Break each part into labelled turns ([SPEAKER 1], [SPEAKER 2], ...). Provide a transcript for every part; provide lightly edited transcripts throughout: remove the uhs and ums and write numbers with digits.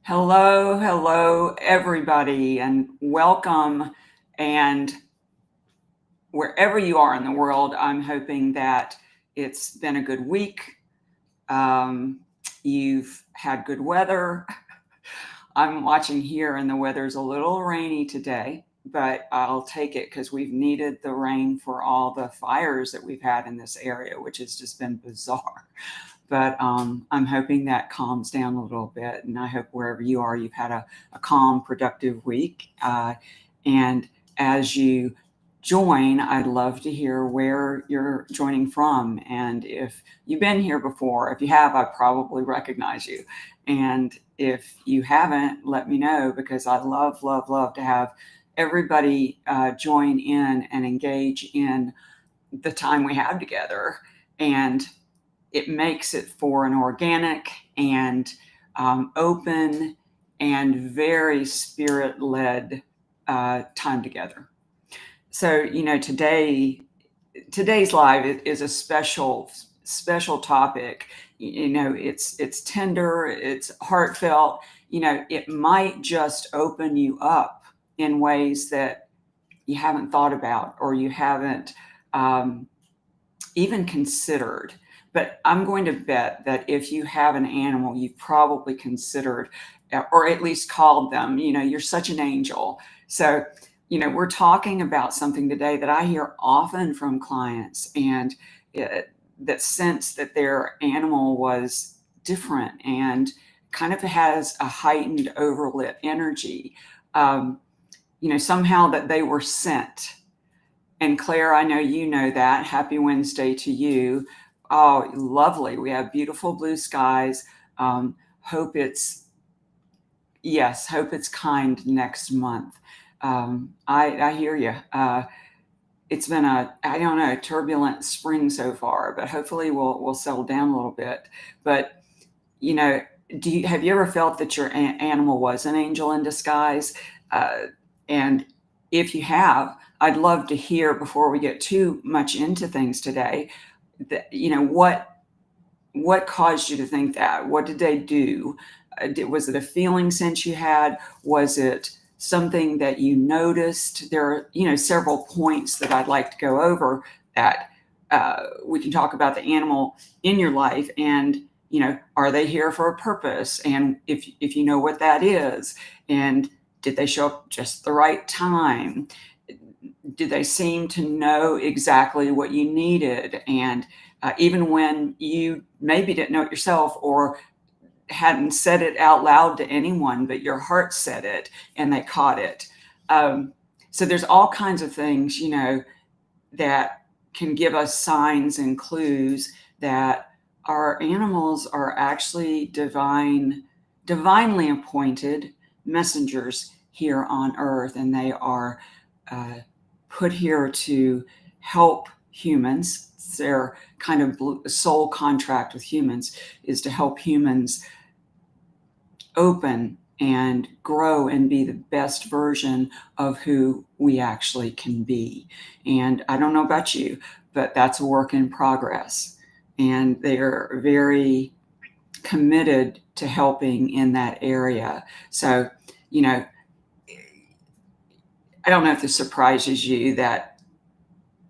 [SPEAKER 1] Hello, hello, everybody, and welcome. And wherever you are in the world, I'm hoping that it's been a good week. Um, you've had good weather. I'm watching here, and the weather's a little rainy today, but I'll take it because we've needed the rain for all the fires that we've had in this area, which has just been bizarre. But I'm hoping that calms down a little bit. And I hope wherever you are, you've had a calm, productive week. And as you join, I'd love to hear where you're joining from. And if you've been here before, if you have, I probably recognize you. And if you haven't, let me know, because I love, love, love to have everybody join in and engage in the time we have together. And it makes it for an organic and open and very spirit-led time together. So, today's live is a special topic. It's tender, it's heartfelt. It might just open you up in ways that you haven't thought about or you haven't even considered. But I'm going to bet that if you have an animal, you've probably considered, or at least called them, you're such an angel. So, we're talking about something today that I hear often from clients, and that sense that their animal was different and kind of has a heightened, overlit energy. Somehow that they were sent. And Claire, I know you know that. Happy Wednesday to you. Oh, lovely. We have beautiful blue skies. Hope it's kind next month. I hear you. It's been a turbulent spring so far, but hopefully we'll settle down a little bit. But, have you ever felt that your animal was an angel in disguise? And if you have, I'd love to hear, before we get too much into things today, that, what caused you to think that? What did they do? Was it a feeling sense you had? Was it something that you noticed? There are, several points that I'd like to go over that we can talk about the animal in your life, and, are they here for a purpose? And if you know what that is, and did they show up just the right time? Did they seem to know exactly what you needed? And even when you maybe didn't know it yourself or hadn't said it out loud to anyone, but your heart said it and they caught it. So there's all kinds of things, that can give us signs and clues that our animals are actually divinely appointed messengers here on earth, and they are put here to help humans. It's their kind of soul contract with humans, is to help humans open and grow and be the best version of who we actually can be. And I don't know about you, but that's a work in progress. And they are very committed to helping in that area. So, I don't know if this surprises you that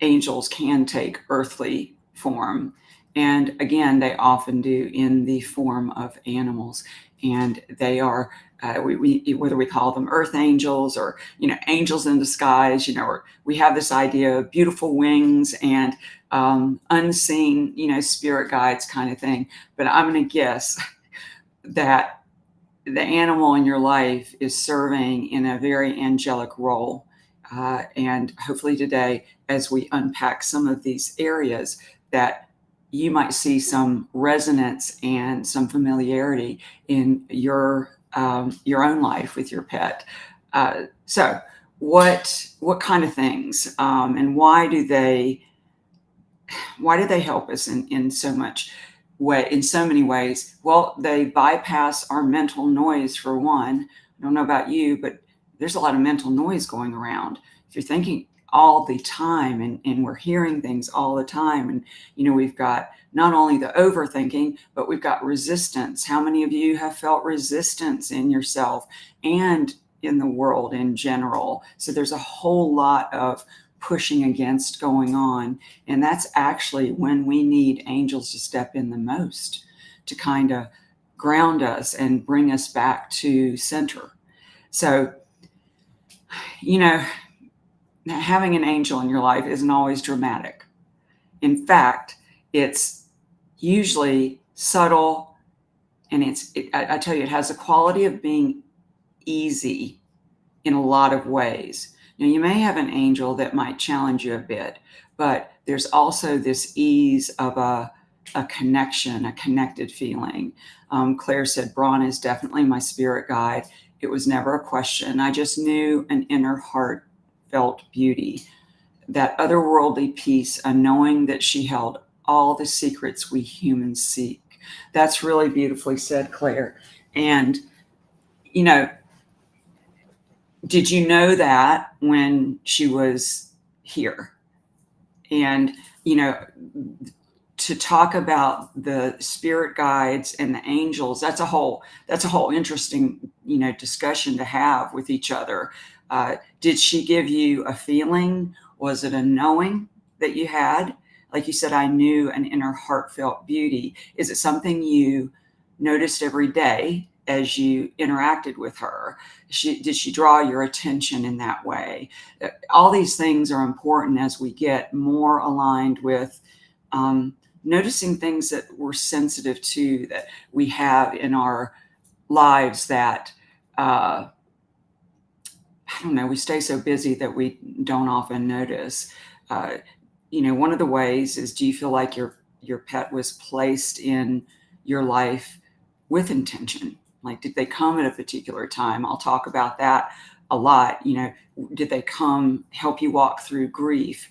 [SPEAKER 1] angels can take earthly form. And again, they often do in the form of animals. And they are, whether we call them earth angels or, angels in disguise, or we have this idea of beautiful wings and unseen, spirit guides kind of thing. But I'm going to guess that the animal in your life is serving in a very angelic role. And hopefully today, as we unpack some of these areas, that you might see some resonance and some familiarity in your own life with your pet. So what kind of things, and why do they help us in so many ways? Well, they bypass our mental noise, for one. I don't know about you, but there's a lot of mental noise going around. If you're thinking all the time, and we're hearing things all the time. And, we've got not only the overthinking, but we've got resistance. How many of you have felt resistance in yourself and in the world in general? So there's a whole lot of pushing against going on. And that's actually when we need angels to step in the most, to kind of ground us and bring us back to center. So, having an angel in your life isn't always dramatic. In fact, it's usually subtle, and I tell you, it has the quality of being easy in a lot of ways. Now, you may have an angel that might challenge you a bit, but there's also this ease of a connection, a connected feeling. Claire said, Braun is definitely my spirit guide. It was never a question. I just knew an inner heartfelt beauty, that otherworldly peace, a knowing that she held all the secrets we humans seek. That's really beautifully said, Claire. And, did you know that when she was here? And, to talk about the spirit guides and the angels, that's a whole interesting, discussion to have with each other. Did she give you a feeling? Was it a knowing that you had? Like you said, I knew an inner heartfelt beauty. Is it something you noticed every day as you interacted with her? Did she draw your attention in that way? All these things are important as we get more aligned with noticing things that we're sensitive to, that we have in our lives that, I don't know, we stay so busy that we don't often notice. One of the ways is, do you feel like your pet was placed in your life with intention? Like, did they come at a particular time? I'll talk about that a lot. Did they come help you walk through grief?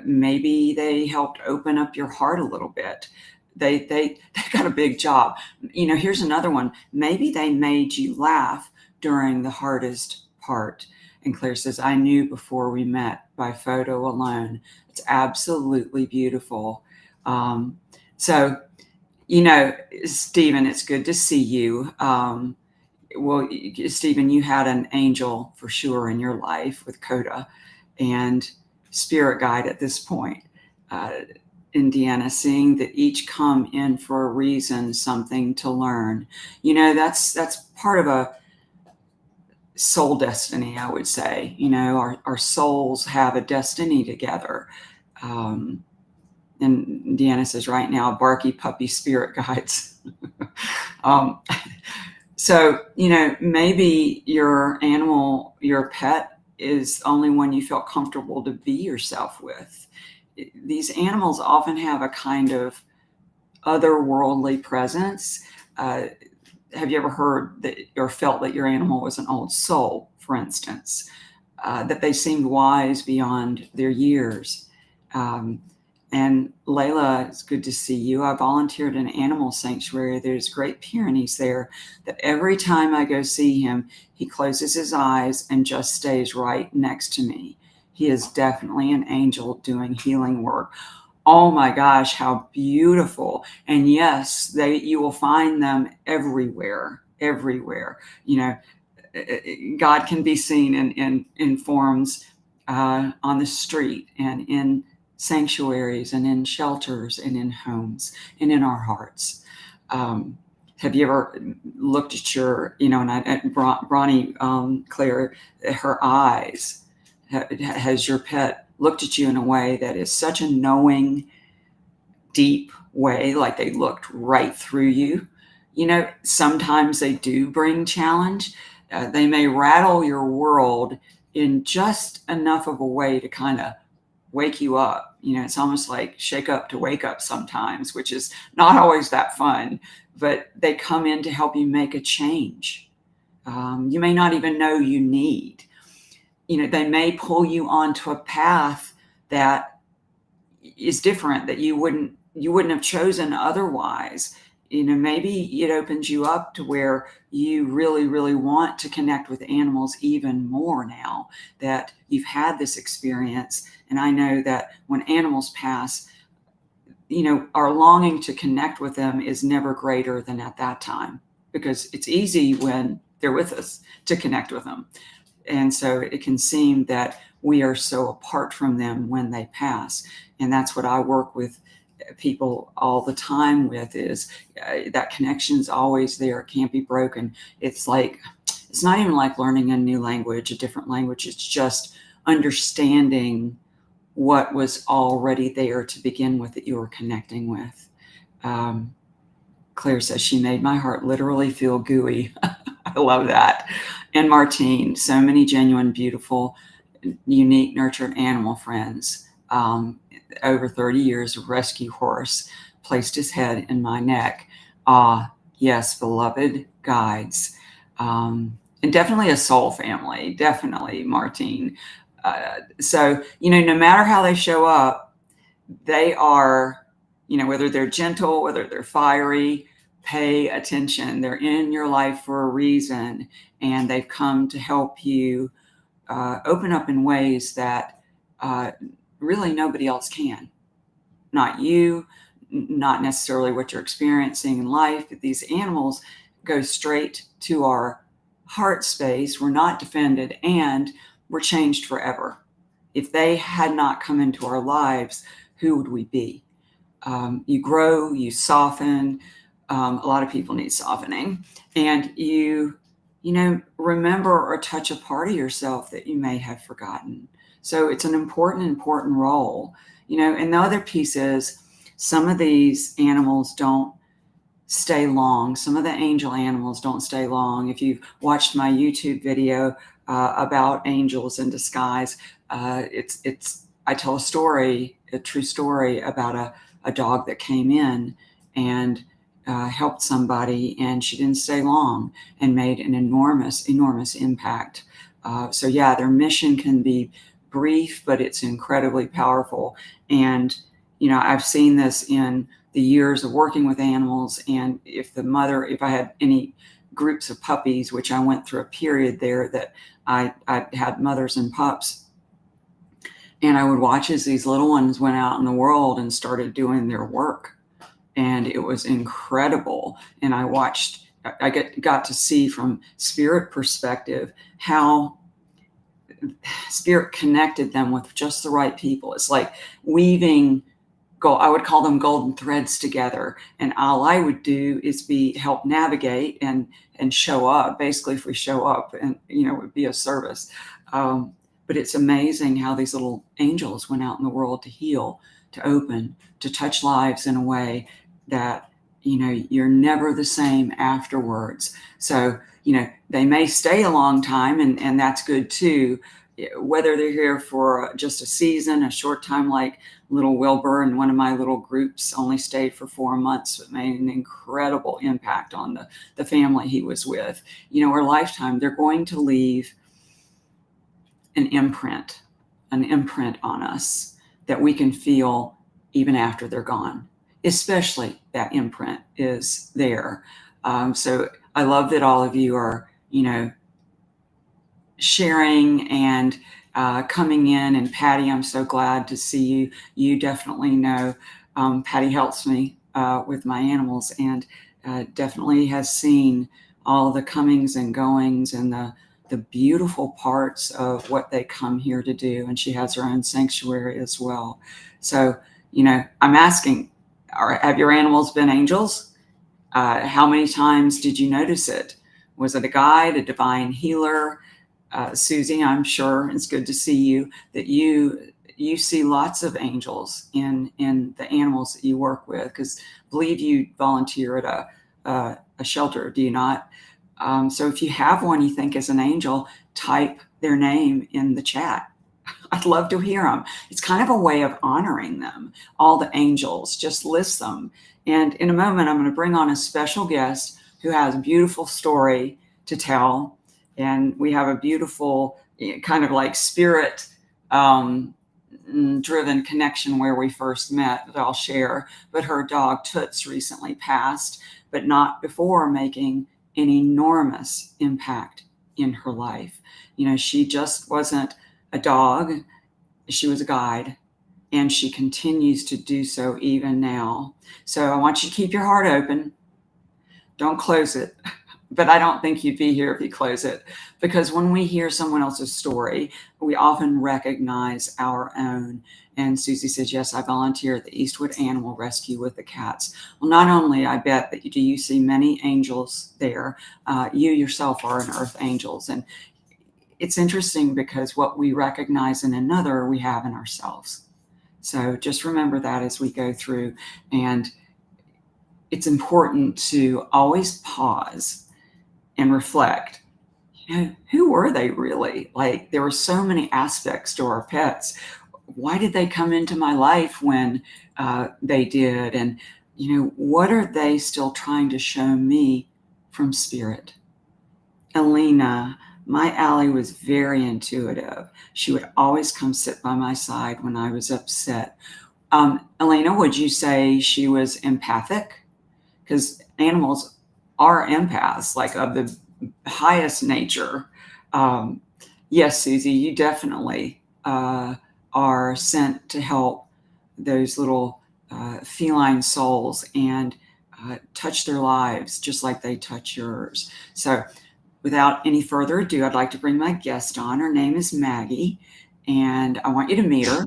[SPEAKER 1] Maybe they helped open up your heart a little bit. They got a big job. Here's another one. Maybe they made you laugh during the hardest part. And Claire says, I knew before we met by photo alone. It's absolutely beautiful. So, Stephen, it's good to see you. Well, Stephen, you had an angel for sure in your life with Coda, and spirit guide at this point. Indiana, seeing that each come in for a reason, something to learn. That's part of a soul destiny, I would say. Our souls have a destiny together. And Deanna says, right now, barky puppy spirit guides. So, maybe your animal, your pet, is only one you felt comfortable to be yourself with. These animals often have a kind of otherworldly presence. Have you ever heard that or felt that your animal was an old soul, for instance, that they seemed wise beyond their years? And Layla, it's good to see you. I volunteered in an animal sanctuary. There's Great Pyrenees there, that every time I go see him, he closes his eyes and just stays right next to me. He is definitely an angel doing healing work. Oh my gosh, how beautiful. And yes, you will find them everywhere. God can be seen in forms on the street, and in sanctuaries, and in shelters, and in homes, and in our hearts. Have you ever looked at your, and Bronnie, Claire, her eyes? Has your pet looked at you in a way that is such a knowing, deep way, like they looked right through you? Sometimes they do bring challenge. They may rattle your world in just enough of a way to kind of wake you up. It's almost like shake up to wake up sometimes, which is not always that fun, but they come in to help you make a change. You may not even know you need. They may pull you onto a path that is different, that you wouldn't have chosen otherwise. maybe it opens you up to where you really, really want to connect with animals even more now that you've had this experience. And I know that when animals pass, our longing to connect with them is never greater than at that time, because it's easy when they're with us to connect with them. And so it can seem that we are so apart from them when they pass. And that's what I work with people all the time with, is that connection's always there. It can't be broken. It's not even like learning a new language, a different language. It's just understanding what was already there to begin with, that you were connecting with. Claire says she made my heart literally feel gooey. I love that. And Martine, so many genuine, beautiful, unique, nurtured animal friends. Over 30 years, a rescue horse placed his head in my neck. Ah, yes, beloved guides. And definitely a soul family, definitely, Martine. So, no matter how they show up, they are, whether they're gentle, whether they're fiery, pay attention. They're in your life for a reason, and they've come to help you open up in ways that really nobody else can. Not you, not necessarily what you're experiencing in life. These animals go straight to our heart space. We're not defended, and we're changed forever. If they had not come into our lives, who would we be? You grow, you soften. A lot of people need softening, and you remember or touch a part of yourself that you may have forgotten. So it's an important role, and the other piece is, some of these animals don't stay long. Some of the angel animals don't stay long. If you've watched my YouTube video about angels in disguise, I tell a story, a true story about a dog that came in and helped somebody, and she didn't stay long and made an enormous impact. So yeah, their mission can be brief, but it's incredibly powerful. And I've seen this in the years of working with animals. And if I had any groups of puppies, which I went through a period there that I had mothers and pups, and I would watch as these little ones went out in the world and started doing their work. And it was incredible. And I got to see from spirit perspective how spirit connected them with just the right people. It's like weaving I would call them golden threads together. And all I would do is help navigate and show up. Basically, if we show up, and it would be a service. But it's amazing how these little angels went out in the world to heal, to open, to touch lives in a way that, you're never the same afterwards. So, they may stay a long time, and that's good too. Whether they're here for just a season, a short time, like little Wilbur and one of my little groups only stayed for 4 months, but made an incredible impact on the family he was with. Or lifetime, they're going to leave an imprint on us that we can feel even after they're gone, especially that imprint is there. So I love that all of you are, sharing and coming in. And Patty, I'm so glad to see you. You definitely know, Patty helps me with my animals, and definitely has seen all the comings and goings and the beautiful parts of what they come here to do. And she has her own sanctuary as well. So, I'm asking, have your animals been angels? How many times did you notice it? Was it a guide, a divine healer? Susie, I'm sure it's good to see you, that you see lots of angels in the animals that you work with, because I believe you volunteer at a shelter, do you not? So if you have one you think is an angel, type their name in the chat. I'd love to hear them. It's kind of a way of honoring them. All the angels, just list them. And in a moment, I'm going to bring on a special guest who has a beautiful story to tell. And we have a beautiful kind of like spirit driven connection where we first met that I'll share. But her dog Toots recently passed. but not before making an enormous impact in her life. She just wasn't a dog, she was a guide, and she continues to do so even now. So I want you to keep your heart open. Don't close it. But I don't think you'd be here if you close it, because when we hear someone else's story, we often recognize our own. And Susie says, yes, I volunteer at the Eastwood Animal Rescue with the cats. Well, not only, I bet, that do you see many angels there, you yourself are an earth angels. And it's interesting because what we recognize in another, we have in ourselves. So just remember that as we go through. And it's important to always pause and reflect, who were they really? Like, there were so many aspects to our pets. Why did they come into my life when they did? And, what are they still trying to show me from spirit? Elena, my Allie, was very intuitive. She would always come sit by my side when I was upset. Elena, would you say she was empathic? Because animals are empaths, like of the highest nature. Yes, Susie, you definitely are sent to help those little feline souls and touch their lives just like they touch yours. So without any further ado, I'd like to bring my guest on. Her name is Maggie, and I want you to meet her.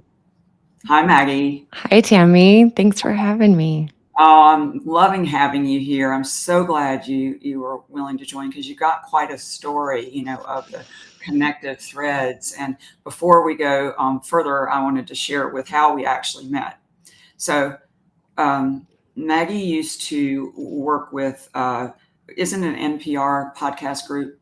[SPEAKER 1] Hi, Maggie.
[SPEAKER 2] Hi, Tami. Thanks for having me.
[SPEAKER 1] Oh, I'm loving having you here. I'm so glad you were willing to join, because you got quite a story, of the connective threads. And before we go further, I wanted to share with how we actually met. So Maggie used to work with, isn't an NPR podcast group?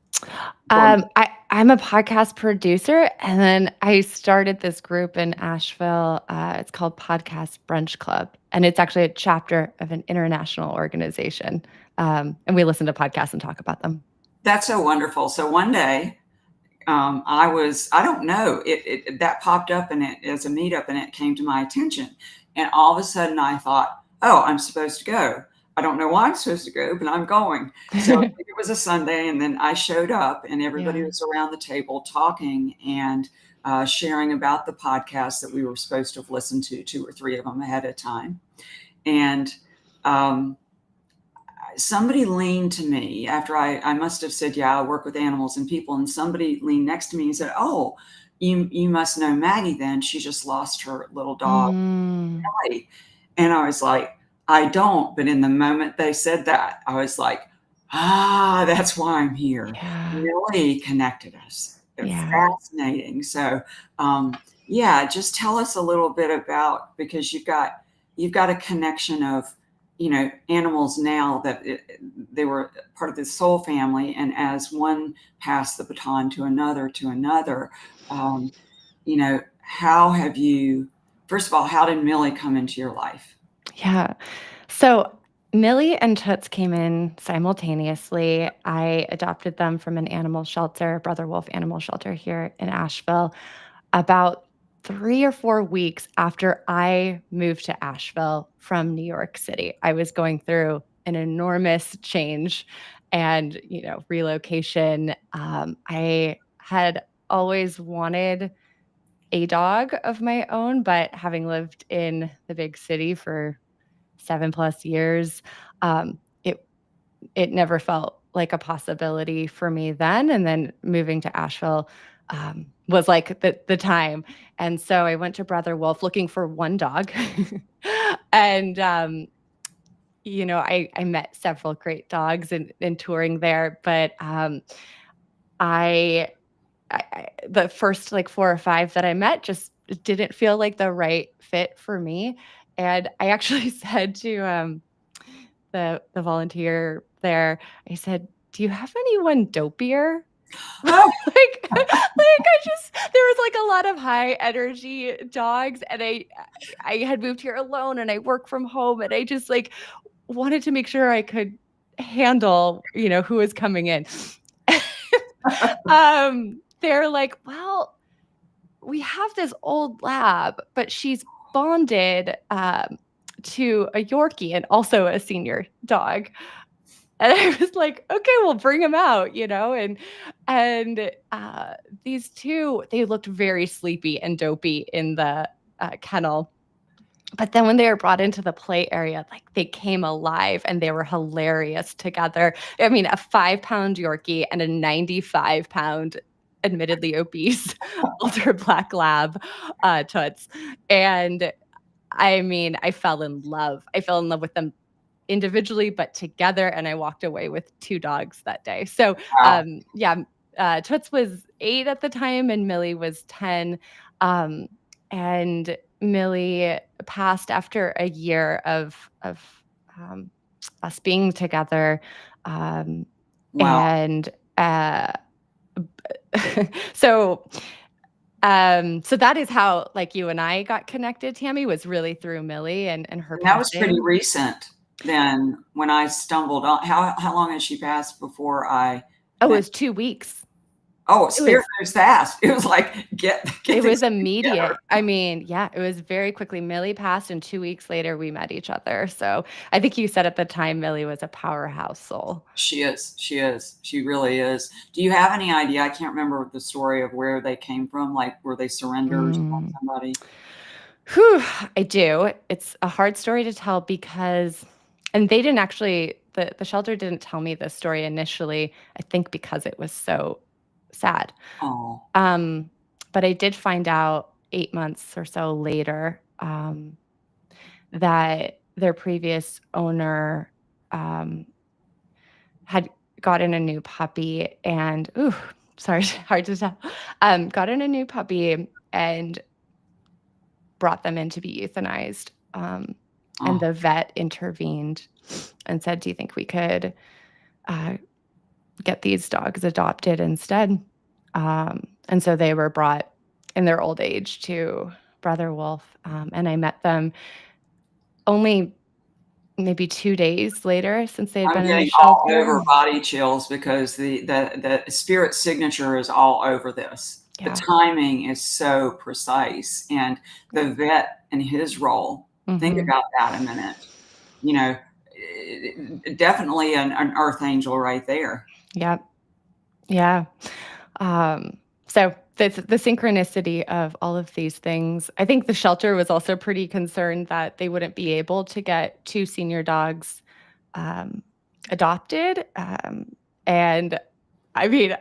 [SPEAKER 2] I'm a podcast producer, and then I started this group in Asheville. It's called Podcast Brunch Club, and it's actually a chapter of an international organization. And we listen to podcasts and talk about them.
[SPEAKER 1] That's so wonderful. So one day, I don't know, that popped up and it as a meetup, and it came to my attention. And all of a sudden I thought, oh, I'm supposed to go. I don't know why I'm supposed to go, but I'm going. So it was a Sunday, and then I showed up, and everybody was around the table talking and sharing about the podcast that we were supposed to have listened to, 2 or 3 of them ahead of time. And somebody leaned to me after I must have said, yeah, I work with animals and people. And somebody leaned next to me and said, oh, you must know Maggie then. She just lost her little dog. Really? And I was like, I don't. But in the moment they said that, I was like, that's why I'm here.
[SPEAKER 2] Yeah.
[SPEAKER 1] Really connected us.
[SPEAKER 2] Yeah.
[SPEAKER 1] Fascinating. So, just tell us a little bit about, because you've got a connection of, animals now that they were part of the soul family. And as one passed the baton to another, how have you, first of all, how did Millie come into your life?
[SPEAKER 2] Yeah. So Millie and Toots came in simultaneously. I adopted them from an animal shelter, Brother Wolf Animal Shelter here in Asheville, about 3 or 4 weeks after I moved to Asheville from New York City. I was going through an enormous change and, relocation. I had always wanted a dog of my own, but having lived in the big city for 7+ years, it never felt like a possibility for me then. And then moving to Asheville was like the time. And so I went to Brother Wolf looking for one dog. And I met several great dogs in touring there, but I the first like 4 or 5 that I met just didn't feel like the right fit for me. And I actually said to the volunteer there, I said, "Do you have anyone dopier?" There was like a lot of high energy dogs, and I had moved here alone, and I work from home, and I just like wanted to make sure I could handle, who was coming in. They're like, "Well, we have this old lab, but she's bonded to a Yorkie and also a senior dog." And I was like, "Okay, well, bring him out," you know, and these 2, they looked very sleepy and dopey in the, kennel, but then when they were brought into the play area, like, they came alive and they were hilarious together. I mean, a 5-pound Yorkie and a 95-pound, admittedly obese older black lab, Toots, and I mean, I fell in love. I fell in love with them individually, but together, and I walked away with 2 dogs that day. So,
[SPEAKER 1] Wow.
[SPEAKER 2] yeah, Toots was 8 at the time and Millie was 10, um, and Millie passed after a year of, um, us being together, um,
[SPEAKER 1] Wow.
[SPEAKER 2] and, so, so that is how, like, you and I got connected, Tammy, was really through Millie and her
[SPEAKER 1] And that was pretty
[SPEAKER 2] passing.
[SPEAKER 1] recent then when I stumbled on how long had she passed before I
[SPEAKER 2] Oh, it
[SPEAKER 1] met?
[SPEAKER 2] was 2 weeks.
[SPEAKER 1] Oh,
[SPEAKER 2] It
[SPEAKER 1] spirit
[SPEAKER 2] was
[SPEAKER 1] moves fast. It was like, get
[SPEAKER 2] it
[SPEAKER 1] things
[SPEAKER 2] was
[SPEAKER 1] together.
[SPEAKER 2] immediate. I mean, yeah, it was very quickly. Millie passed, and 2 weeks later, we met each other. So, I think you said at the time Millie was a powerhouse soul.
[SPEAKER 1] She is. She is. She really is. Do you have any idea? I can't remember the story of where they came from. Like, were they surrenders by
[SPEAKER 2] Mm.
[SPEAKER 1] somebody?
[SPEAKER 2] Whew, I do. It's a hard story to tell because and they didn't actually the shelter didn't tell me this story initially, I think because it was so sad.
[SPEAKER 1] Oh,
[SPEAKER 2] Um, but I did find out 8 months or so later, that their previous owner, um, had gotten a new puppy and ooh, sorry, hard to tell. Gotten a new puppy and brought them in to be euthanized. And
[SPEAKER 1] oh,
[SPEAKER 2] the vet intervened and said, "Do you think we could uh, get these dogs adopted instead?" And so they were brought in their old age to Brother Wolf, and I met them only maybe 2 days later since they had
[SPEAKER 1] I'm
[SPEAKER 2] been in the
[SPEAKER 1] getting all
[SPEAKER 2] shelter.
[SPEAKER 1] over body chills because the spirit signature is all over this. The
[SPEAKER 2] Yeah,
[SPEAKER 1] timing is so precise, and
[SPEAKER 2] yeah.
[SPEAKER 1] the vet and his role. Think
[SPEAKER 2] Mhm.
[SPEAKER 1] about that a minute. You know, definitely an earth angel right there.
[SPEAKER 2] Yep. Yeah. Um, so the synchronicity of all of these things. I think the shelter was also pretty concerned that they wouldn't be able to get 2 senior dogs, um, adopted, and I mean,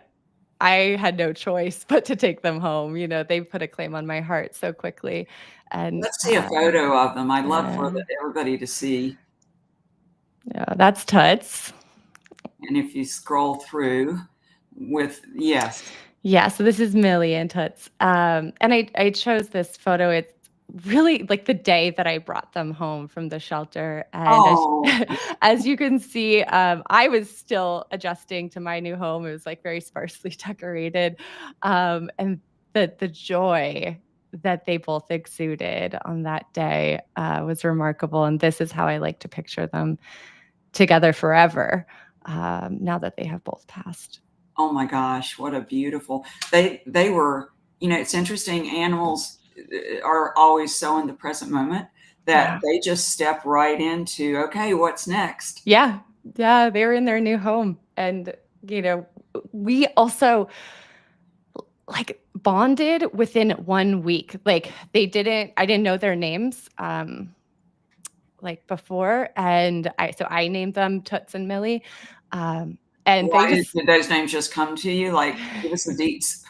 [SPEAKER 2] I had no choice but to take them home. You know, they put a claim on my heart so quickly, and,
[SPEAKER 1] Let's see a photo of them. I'd love for
[SPEAKER 2] yeah,
[SPEAKER 1] everybody to see.
[SPEAKER 2] yeah, that's Toots.
[SPEAKER 1] And if you scroll through with, yes.
[SPEAKER 2] Yeah, so this is Millie and Toots. And I chose this photo. It's really like the day that I brought them home from the shelter. And as
[SPEAKER 1] Oh,
[SPEAKER 2] as you can see, I was still adjusting to my new home. It was like very sparsely decorated. And the joy that they both exuded on that day was remarkable. And this is how I like to picture them together forever, now that they have both passed.
[SPEAKER 1] oh my gosh, what a beautiful. They were, it's interesting. Animals are always so in the present moment that
[SPEAKER 2] Yeah.
[SPEAKER 1] they just step right into, okay, what's next?
[SPEAKER 2] Yeah. Yeah, they were in their new home, and, you know, we also, like, bonded within 1 week. Like, I didn't know their names, like, before, and I named them Toots and Millie, um, and they
[SPEAKER 1] Why
[SPEAKER 2] just
[SPEAKER 1] did those names just come to you? Like, give us the deets.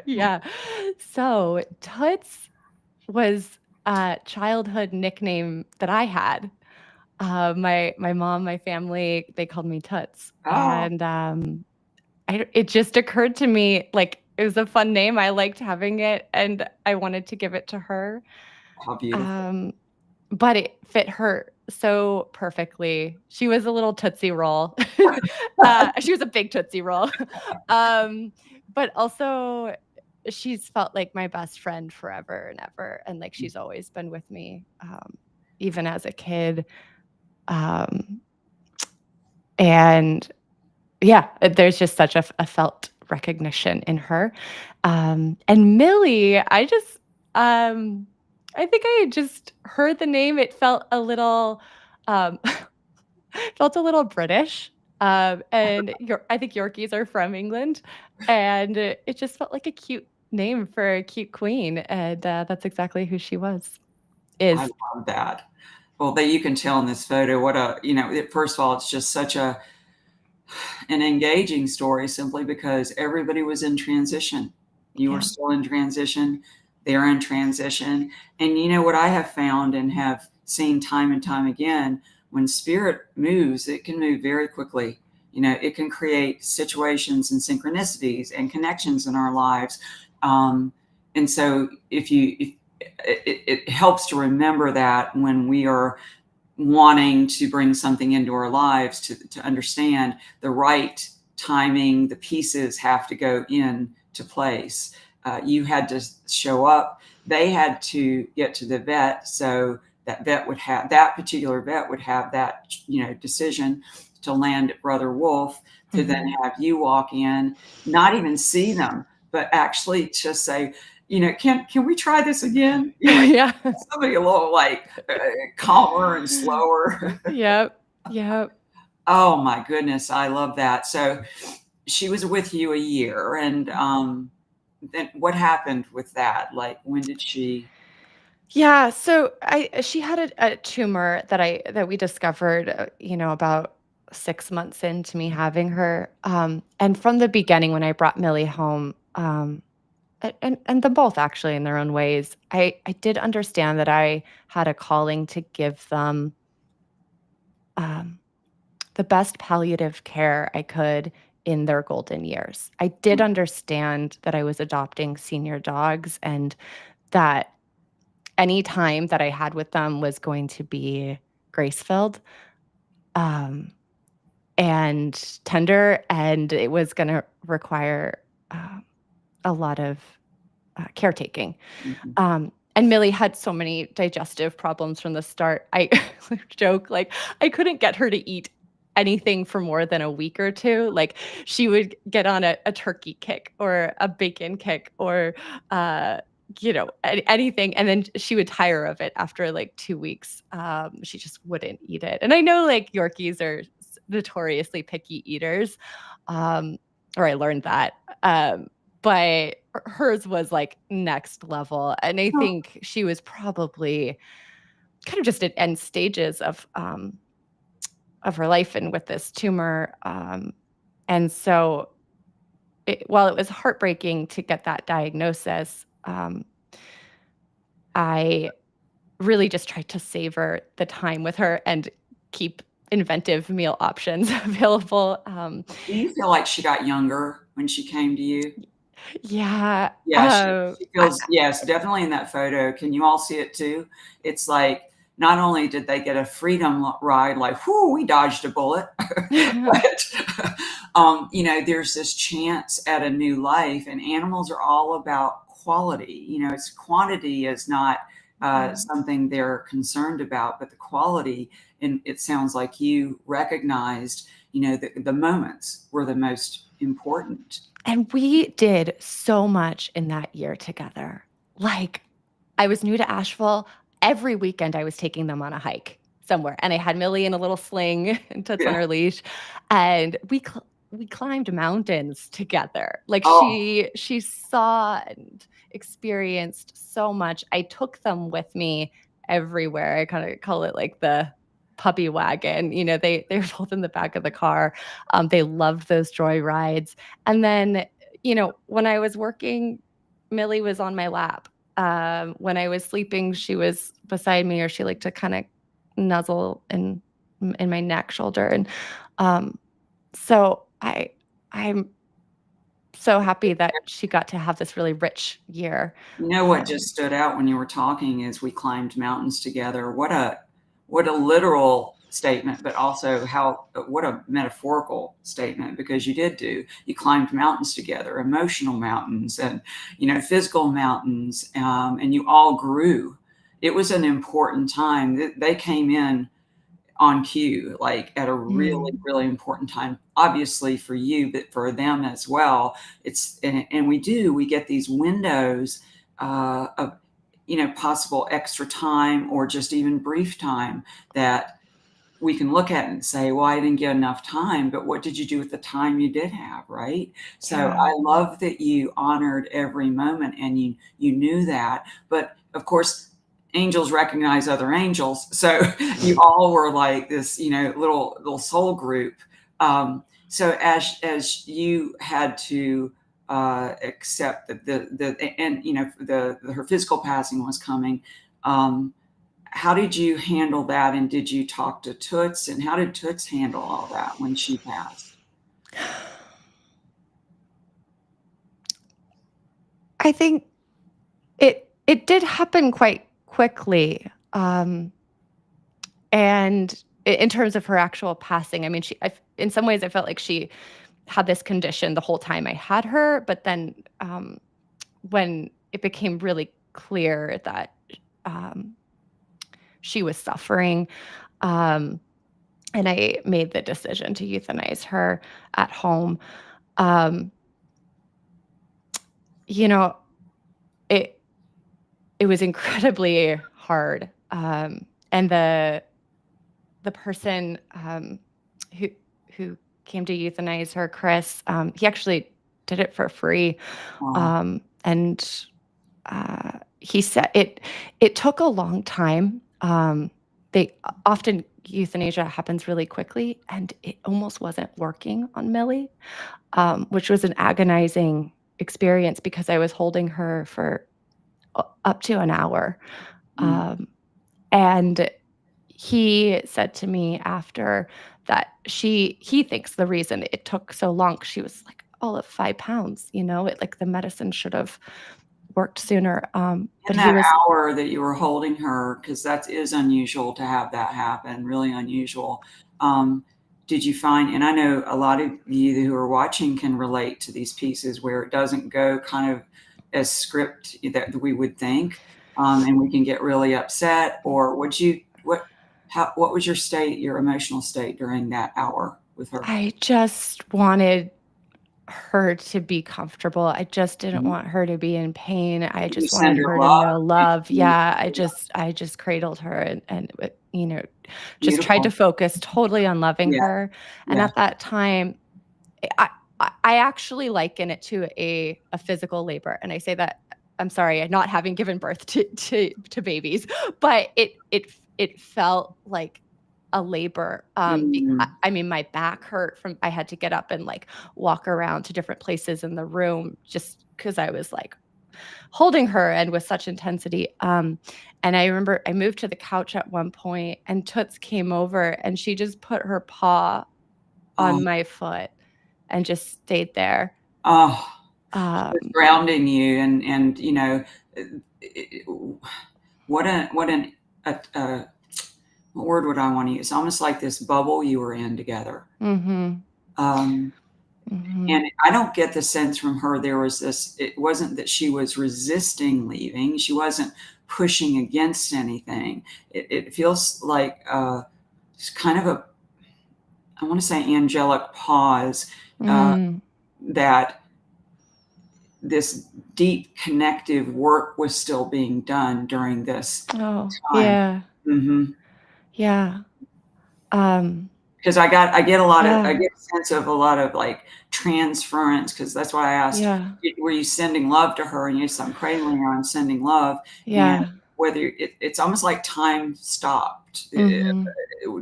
[SPEAKER 2] yeah. So, Toots was a childhood nickname that I had. My mom, my family, they called me Toots,
[SPEAKER 1] Oh,
[SPEAKER 2] and, it just occurred to me, like, it was a fun name, I liked having it, and I wanted to give it to her,
[SPEAKER 1] how beautiful.
[SPEAKER 2] um, but it fit her so perfectly. She was a little Tootsie Roll. She was a big Tootsie Roll, but also she's felt like my best friend forever and ever, and, like, she's always been with me, even as a kid, um, and yeah, there's just such a felt recognition in her. And Millie, um, I think I had just heard the name. It felt a little, um, felt a little British. And I think Yorkies are from England, and it just felt like a cute name for a cute queen, and that's exactly who she was.
[SPEAKER 1] I
[SPEAKER 2] Is
[SPEAKER 1] love that. Well, that you can tell in this photo what a, first of all, it's just such an engaging story simply because everybody was in transition. You were
[SPEAKER 2] yeah,
[SPEAKER 1] still in transition, they're in transition. And you know what I have found and have seen time and time again, when spirit moves, it can move very quickly. It can create situations and synchronicities and connections in our lives. And so if it helps to remember that when we are wanting to bring something into our lives, to understand the right timing, the pieces have to go into place. You had to show up. They had to get to the vet, so that particular vet would have that decision to land at Brother Wolf, to then
[SPEAKER 2] mhm.
[SPEAKER 1] have you walk in, not even see them, but actually just say, can we try this again?
[SPEAKER 2] Yeah.
[SPEAKER 1] Somebody a little like calmer and slower.
[SPEAKER 2] Yep, yep.
[SPEAKER 1] Oh my goodness, I love that. So she was with you a year, and then what happened with that? Like, when did she?
[SPEAKER 2] Yeah, so she had a tumor that we discovered, about 6 months into me having her, and from the beginning when I brought Millie home, and them both actually in their own ways, I did understand that I had a calling to give them, um, the best palliative care I could in their golden years. I did understand that I was adopting senior dogs and that any time that I had with them was going to be grace-filled, um, and tender, and it was gonna require, a lot of, caretaking.
[SPEAKER 1] Mhm.
[SPEAKER 2] And Millie had so many digestive problems from the start. I joke, like, I couldn't get her to eat anything for more than a week or 2. Like, she would get on a turkey kick or a bacon kick or, uh, anything, and then she would tire of it after, like, 2 weeks. She just wouldn't eat it. And I know, like, Yorkies are notoriously picky eaters, um, or I learned that. But hers was, like, next level, and I
[SPEAKER 1] Oh,
[SPEAKER 2] think she was probably kind of just at end stages of her life and with this tumor, and so while it was heartbreaking to get that diagnosis, I really just tried to savor the time with her and keep inventive meal options available,
[SPEAKER 1] do you feel like she got younger when she came to you?
[SPEAKER 2] yeah,
[SPEAKER 1] Yeah, she feels, yes, definitely in that photo. Can you all see it too? It's like, not only did they get a freedom ride, like, whoo, we dodged a bullet, but there's this chance at a new life, and animals are all about quality. It's quantity is not
[SPEAKER 2] Yeah.
[SPEAKER 1] something they're concerned about, but the quality. And it sounds like you recognized, the moments were the most important.
[SPEAKER 2] And we did so much in that year together. Like, I was new to Asheville. Every weekend, I was taking them on a hike somewhere, and I had Millie in a little sling and Toots on
[SPEAKER 1] Yeah.
[SPEAKER 2] her leash, and we climbed mountains together. Like,
[SPEAKER 1] Oh,
[SPEAKER 2] she saw and experienced so much. I took them with me everywhere. I kinda call it, like, the puppy wagon. They were both in the back of the car. They loved those joy rides. And then, when I was working, Millie was on my lap. When I was sleeping, she was beside me, or she liked to kinda nuzzle in my neck, shoulder, and, um, so I'm so happy that she got to have this really rich year.
[SPEAKER 1] what just stood out when you were talking is we climbed mountains together. What a literal statement, but also what a metaphorical statement, because you climbed mountains together, emotional mountains and physical mountains, and you all grew. It was an important time. They came in on cue, like at a really,
[SPEAKER 2] Mm.
[SPEAKER 1] really important time, obviously for you, but for them as well. And we get these windows of possible extra time or just even brief time that we can look at it and say, well, I didn't get enough time, but what did you do with the time you did have, right? So
[SPEAKER 2] Yeah.
[SPEAKER 1] I love that you honored every moment and you knew that. But of course, angels recognize other angels. So you all were like this, little soul group. So as you had to accept that her physical passing was coming, how did you handle that? And did you talk to Toots? And how did Toots handle all that when she passed?
[SPEAKER 2] I think it did happen quite quickly. And in terms of her actual passing, I mean, in some ways, I felt like she had this condition the whole time I had her. But then when it became really clear that um, she was suffering, um, and I made the decision to euthanize her at home, um, you know, it it was incredibly hard. And the person who who came to euthanize her, Chris, he actually did it for free.
[SPEAKER 1] Wow.
[SPEAKER 2] And he said it took a long time. They often euthanasia happens really quickly, and it almost wasn't working on Millie, which was an agonizing experience because I was holding her for up to an hour.
[SPEAKER 1] Mm.
[SPEAKER 2] Um, and he said to me after that he thinks the reason it took so long, she was like all of 5 pounds, like the medicine should have worked sooner.
[SPEAKER 1] In
[SPEAKER 2] But he
[SPEAKER 1] that
[SPEAKER 2] was
[SPEAKER 1] hour that you were holding her, because that is unusual to have that happen, really unusual. Um, did you find, and I know a lot of you who are watching can relate to these pieces where it doesn't go kind of as script that we would think, and we can get really upset. Or what was your state, your emotional state during that hour with her?
[SPEAKER 2] I just wanted her to be comfortable. I just didn't
[SPEAKER 1] Mhm.
[SPEAKER 2] want her to be in pain. I
[SPEAKER 1] You
[SPEAKER 2] just
[SPEAKER 1] send
[SPEAKER 2] wanted
[SPEAKER 1] her
[SPEAKER 2] her to
[SPEAKER 1] love.
[SPEAKER 2] know love. Yeah,
[SPEAKER 1] Yeah,
[SPEAKER 2] I just cradled her and just tried to
[SPEAKER 1] beautiful.
[SPEAKER 2] focus totally on loving
[SPEAKER 1] Yeah,
[SPEAKER 2] her. And
[SPEAKER 1] yeah.
[SPEAKER 2] at that time, I I actually liken it to a physical labor, and I say that I'm sorry, not having given birth to babies, but it felt like a labor.
[SPEAKER 1] Mm,
[SPEAKER 2] I mean, my back hurt from I had to get up and like walk around to different places in the room just because I was like holding her and with such intensity. And I remember I moved to the couch at one point, and Toots came over, and she just put her paw
[SPEAKER 1] oh,
[SPEAKER 2] on my foot and just stayed there.
[SPEAKER 1] oh. Just
[SPEAKER 2] Um,
[SPEAKER 1] grounding you and it- it- what what word would I want to use? Almost like this bubble you were in together.
[SPEAKER 2] mhm,
[SPEAKER 1] Um,
[SPEAKER 2] mhm.
[SPEAKER 1] and I don't get the sense from her there was this. It wasn't that she was resisting leaving. She wasn't pushing against anything. It feels like it's kind of a, I want to say, angelic pause, uh,
[SPEAKER 2] Mm.
[SPEAKER 1] that this deep connective work was still being done during this
[SPEAKER 2] Oh,
[SPEAKER 1] time.
[SPEAKER 2] yeah,
[SPEAKER 1] Mhm.
[SPEAKER 2] yeah, um,
[SPEAKER 1] Because I
[SPEAKER 2] yeah,
[SPEAKER 1] get a sense of a lot of, like, transference. Because that's why I asked,
[SPEAKER 2] yeah,
[SPEAKER 1] were you sending love to her? And you said, "I'm cradling her, I'm sending love." And
[SPEAKER 2] yeah,
[SPEAKER 1] whether it's almost like time stopped,
[SPEAKER 2] mhm.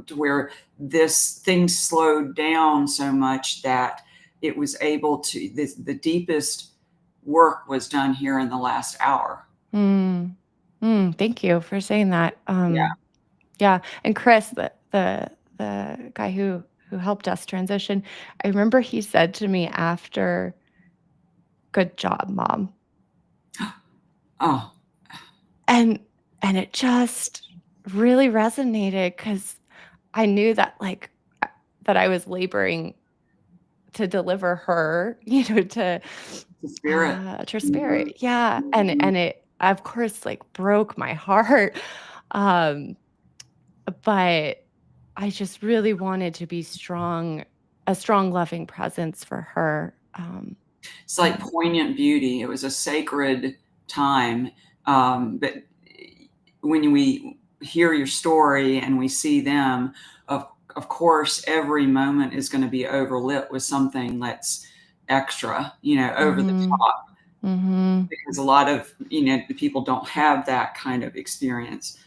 [SPEAKER 1] to where this thing slowed down so much that it was able to the deepest work was done here in the last hour.
[SPEAKER 2] Mm. Thank you for saying that.
[SPEAKER 1] Yeah.
[SPEAKER 2] Yeah, and Chris, the guy who helped us transition, I remember he said to me after, "Good job, mom."
[SPEAKER 1] Oh,
[SPEAKER 2] And and it just really resonated because I knew that, like, that I was laboring to deliver her,
[SPEAKER 1] the spirit.
[SPEAKER 2] to her
[SPEAKER 1] Mhm.
[SPEAKER 2] spirit. Yeah,
[SPEAKER 1] Mhm.
[SPEAKER 2] and it, of course, like, broke my heart, um, but I just really wanted to be a strong, loving presence for her,
[SPEAKER 1] It's like
[SPEAKER 2] and
[SPEAKER 1] poignant beauty. It was a sacred time. But when we hear your story and we see them, of of course, every moment is going to be overlit with something that's extra, over the
[SPEAKER 2] Mm-hmm.
[SPEAKER 1] top,
[SPEAKER 2] Mm-hmm.
[SPEAKER 1] because a lot of, people don't have that kind of experience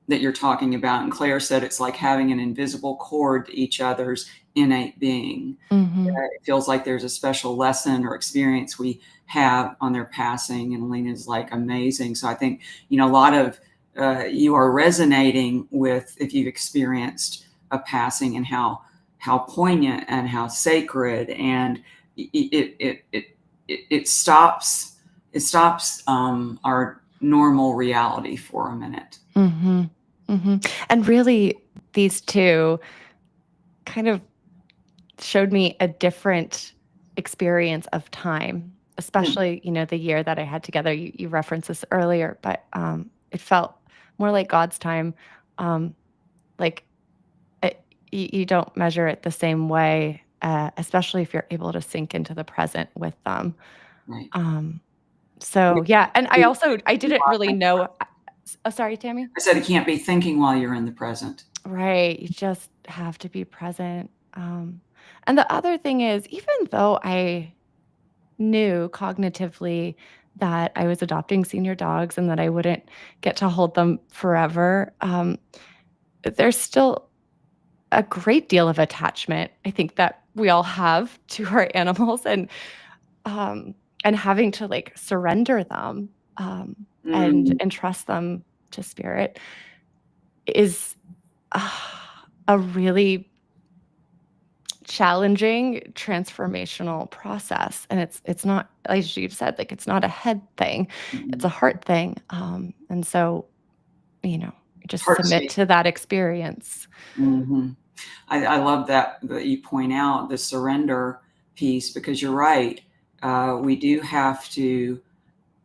[SPEAKER 1] that you're talking about. And Claire said it's like having an invisible cord to each other's innate being.
[SPEAKER 2] Mm-hmm.
[SPEAKER 1] It feels like there's a special lesson or experience we have on their passing. And Lena's like amazing. So I think, a lot of you are resonating with, if you've experienced a passing, and how poignant and how sacred, and it stops our normal reality for a minute.
[SPEAKER 2] Mm-hmm. Mm-hmm. And really, these two kind of showed me a different experience of time,
[SPEAKER 1] Mm,
[SPEAKER 2] especially, the year that I had together. You referenced this earlier, but it felt more like God's time. Like you don't measure it the same way, especially if you're able to sink into the present with them.
[SPEAKER 1] right.
[SPEAKER 2] Um, so yeah, and I didn't really know. Oh, sorry, Tammy.
[SPEAKER 1] I said it can't be thinking while you're in the present.
[SPEAKER 2] Right. You just have to be present. And the other thing is, even though I knew cognitively that I was adopting senior dogs and that I wouldn't get to hold them forever, there's still a great deal of attachment, I think, that we all have to our animals, um, and having to like surrender them, and
[SPEAKER 1] Mm,
[SPEAKER 2] entrust them to spirit is a really challenging transformational process. And it's not, as you said, like, it's not a head thing, it's
[SPEAKER 1] mm.
[SPEAKER 2] a heart thing. And so, just
[SPEAKER 1] Heart
[SPEAKER 2] submit
[SPEAKER 1] space.
[SPEAKER 2] to that experience.
[SPEAKER 1] Hmm. I love that you point out the surrender piece, because you're right. We do have to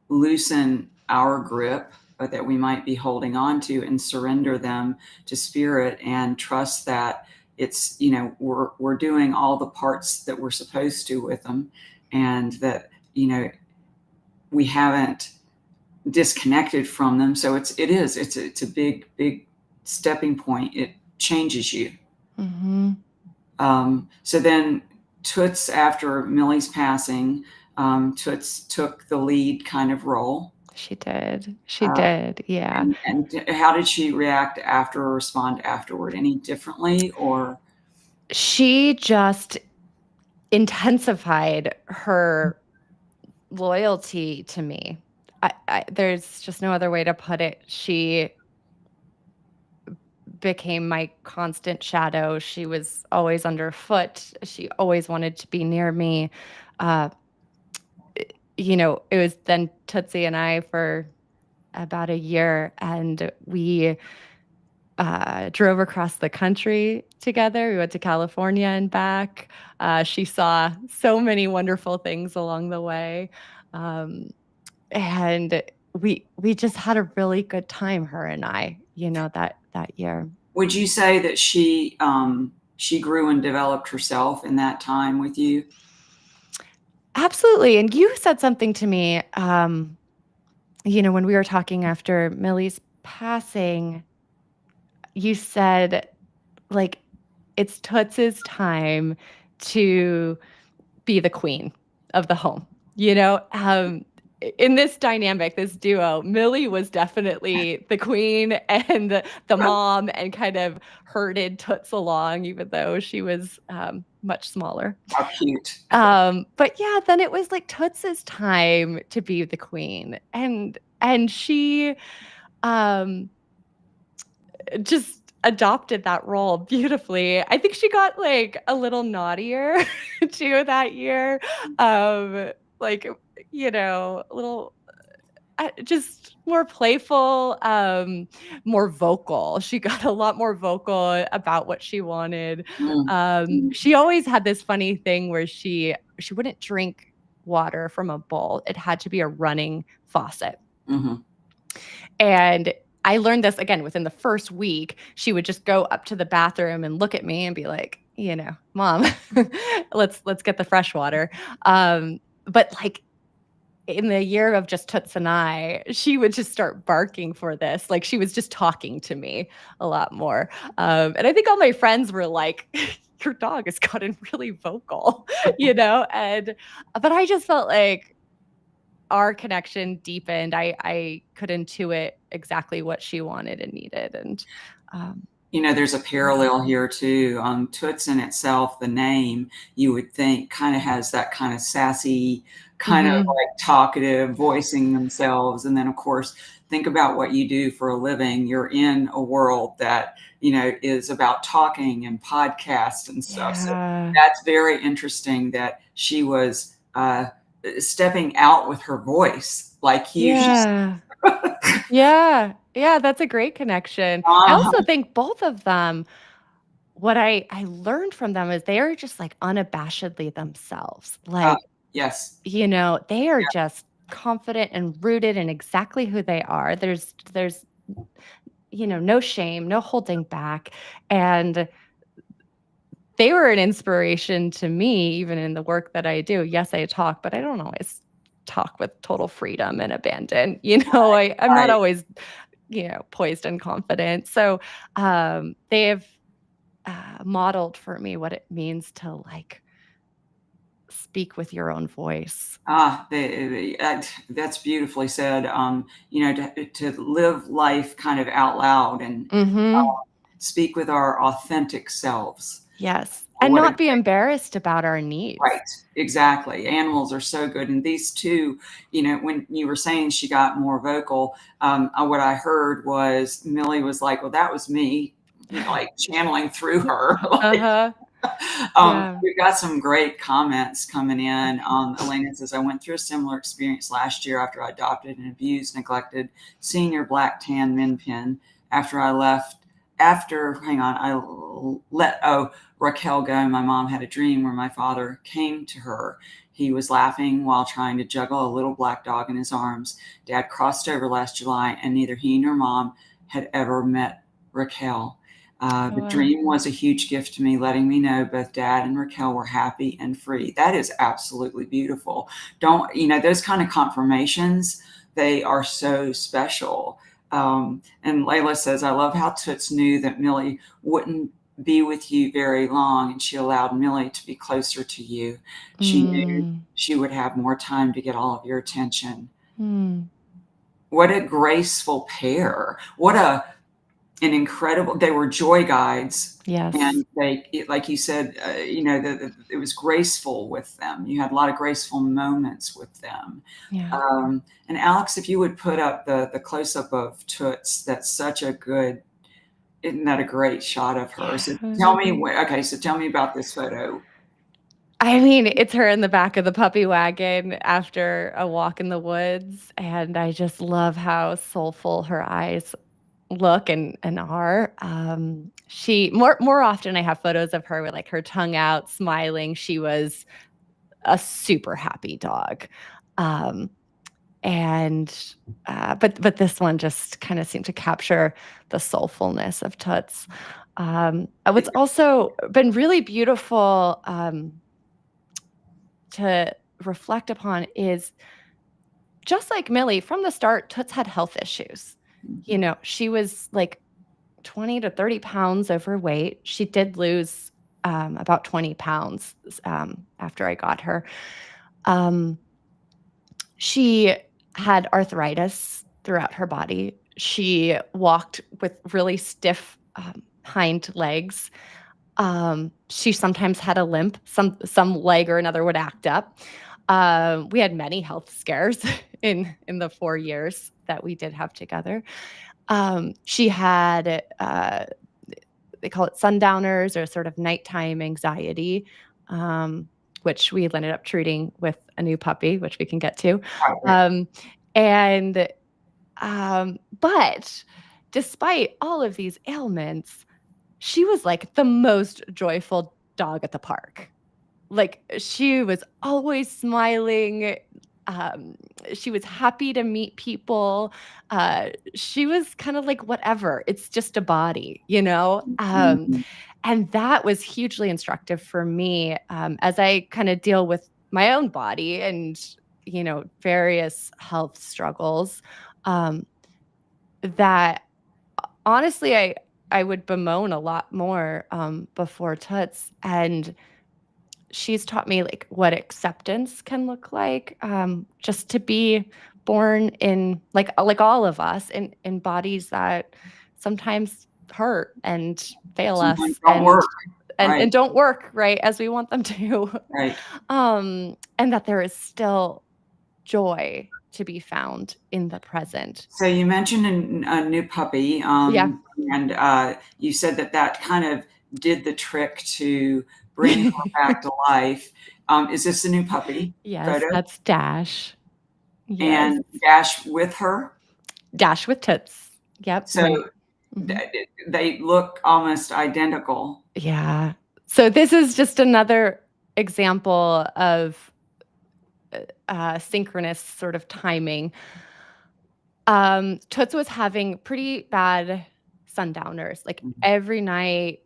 [SPEAKER 1] loosen our grip that we might be holding on to, and surrender them to spirit, and trust that it's, we're doing all the parts that we're supposed to with them, and that, we haven't disconnected from them. So it's a big stepping point. It changes you.
[SPEAKER 2] Hmm.
[SPEAKER 1] So then Toots, after Millie's passing, Toots took the lead kind of role.
[SPEAKER 2] She did. She
[SPEAKER 1] Uh,
[SPEAKER 2] did. Yeah.
[SPEAKER 1] and how did she react after, or respond afterward? Any differently, or?
[SPEAKER 2] She just intensified her loyalty to me. There's just no other way to put it. She became my constant shadow. She was always underfoot. She always wanted to be near me. Uh, it was then Tootsie and I for about a year, and we drove across the country together. We went to California and back. She saw so many wonderful things along the way. Um, and we just had a really good time, her and I, that year.
[SPEAKER 1] Would you say that she grew and developed herself in that time with you?
[SPEAKER 2] Absolutely. And you said something to me, when we were talking after Millie's passing. You said, like, it's Toots's time to be the queen of the home. In this dynamic, this duo, Millie was definitely the queen and the mom, and kind of herded Toots along, even though she was much smaller.
[SPEAKER 1] How cute.
[SPEAKER 2] But yeah, then it was like Toots's time to be the queen, and she um just adopted that role beautifully. I think she got like a little naughtier too that year. Like, a little just more playful, more vocal. She got a lot more vocal about what she wanted.
[SPEAKER 1] Mm, mm,
[SPEAKER 2] She always had this funny thing where she wouldn't drink water from a bowl. It had to be a running faucet.
[SPEAKER 1] mhm.
[SPEAKER 2] And I learned this again within the first week. She would just go up to the bathroom and look at me and be like, "Mom, let's get the fresh water." But like in the year of just Toots and I, she would just start barking for this. Like she was just talking to me a lot more. And I think all my friends were like, your dog has gotten really vocal, and but I just felt like our connection deepened. I could intuit exactly what she wanted and needed. And um,
[SPEAKER 1] There's a parallel here too. Toots in itself, the name, you would think kind of has that kind of sassy, kind of
[SPEAKER 2] mhm.
[SPEAKER 1] like talkative, voicing themselves. And then, of course, think about what you do for a living. You're in a world that, is about talking and podcasts and stuff. So
[SPEAKER 2] Yeah.
[SPEAKER 1] that's very interesting that she was stepping out with her voice like you. She's,
[SPEAKER 2] Yeah. Yeah. Yeah, that's a great connection. I
[SPEAKER 1] uh-huh.
[SPEAKER 2] also think both of them, what I learned from them is they are just, like, unabashedly themselves.
[SPEAKER 1] uh,
[SPEAKER 2] Like,
[SPEAKER 1] yes.
[SPEAKER 2] they are just confident and rooted in exactly who they are. There's, no shame, no holding back, and they were an inspiration to me even in the work that I do. Yes, I talk, but I don't always talk with total freedom and abandon. I'm not
[SPEAKER 1] Right.
[SPEAKER 2] always, poised and confident. So, they have, modeled for me what it means to, like, speak with your own voice.
[SPEAKER 1] That's beautifully said. To live life kind of out loud and
[SPEAKER 2] Mhm.
[SPEAKER 1] speak with our authentic selves.
[SPEAKER 2] Yes, and
[SPEAKER 1] What a
[SPEAKER 2] not be embarrassed about our needs.
[SPEAKER 1] Right, exactly. Animals are so good. And these two, when you were saying she got more vocal, what I heard was Millie was like, well, that was me, like channeling through her.
[SPEAKER 2] Uh-huh. Yeah.
[SPEAKER 1] We've got some great comments coming in. Elena says, I went through a similar experience last year after I adopted an abused, neglected senior black tan min pin. After I left, hang on, Raquel go. My mom had a dream where my father came to her. He was laughing while trying to juggle a little black dog in his arms. Dad crossed over last July, and neither he nor mom had ever met Raquel.
[SPEAKER 2] Oh,
[SPEAKER 1] The
[SPEAKER 2] wow.
[SPEAKER 1] dream was a huge gift to me, letting me know both Dad and Raquel were happy and free. That is absolutely beautiful. Don't, those kind of confirmations, they are so special. And Layla says, I love how Toots knew that Millie wouldn't be with you very long, and she allowed Millie to be closer to you. She knew
[SPEAKER 2] Mm.
[SPEAKER 1] she would have more time to get all of your attention.
[SPEAKER 2] Mm.
[SPEAKER 1] What a graceful pair. What an incredible, they were joy guides,
[SPEAKER 2] Yes.
[SPEAKER 1] and like you said, it was graceful with them. You had a lot of graceful moments with them.
[SPEAKER 2] Yeah.
[SPEAKER 1] And Alex, if you would put up the close-up of Toots, that's such a good, isn't that a great shot of her? So
[SPEAKER 2] Yeah.
[SPEAKER 1] tell me about this photo.
[SPEAKER 2] I mean, it's her in the back of the puppy wagon after a walk in the woods, and I just love how soulful her eyes look and are. She more often I have photos of her with, like, her tongue out, smiling. She was a super happy dog. Um, and but this one just kind of seemed to capture the soulfulness of Toots. What's also been really beautiful, to reflect upon is just like Millie, from the start, Toots had health issues. She was like 20 to 30 pounds overweight. She did lose about 20 pounds after I got her. Um, she had arthritis throughout her body. She walked with really stiff hind legs. She sometimes had a limp. Some leg or another would act up. We had many health scares in the 4 years that we did have together. She had they call it sundowners or sort of nighttime anxiety, which we ended up treating with a new puppy, which we can get to. Um, and but despite all of these ailments, she was like the most joyful dog at the park. Like, she was always smiling. Um, she was happy to meet people. She was kind of like, whatever, it's just a body, you know?
[SPEAKER 1] Mhm.
[SPEAKER 2] And that was hugely instructive for me, as I kind of deal with my own body and various health struggles, um, that honestly I would bemoan a lot more before Toots, and she's taught me like what acceptance can look like, just to be born in like all of us in bodies that sometimes hurt and fail
[SPEAKER 1] Sometimes
[SPEAKER 2] us
[SPEAKER 1] don't
[SPEAKER 2] and
[SPEAKER 1] work. Right.
[SPEAKER 2] don't work right as we want them to.
[SPEAKER 1] Right.
[SPEAKER 2] And that there is still joy to be found in the present.
[SPEAKER 1] So you mentioned a new puppy,
[SPEAKER 2] Yeah.
[SPEAKER 1] and you said that kind of did the trick to bring her back to life. Is this a new puppy
[SPEAKER 2] Yes,
[SPEAKER 1] photo?
[SPEAKER 2] that's Dash. Yes.
[SPEAKER 1] And Dash with her?
[SPEAKER 2] Dash with Toots. Yep.
[SPEAKER 1] So
[SPEAKER 2] Mhm.
[SPEAKER 1] they look almost identical.
[SPEAKER 2] Yeah. So this is just another example of synchronous sort of timing. Toots was having pretty bad sundowners, like
[SPEAKER 1] Mhm.
[SPEAKER 2] every night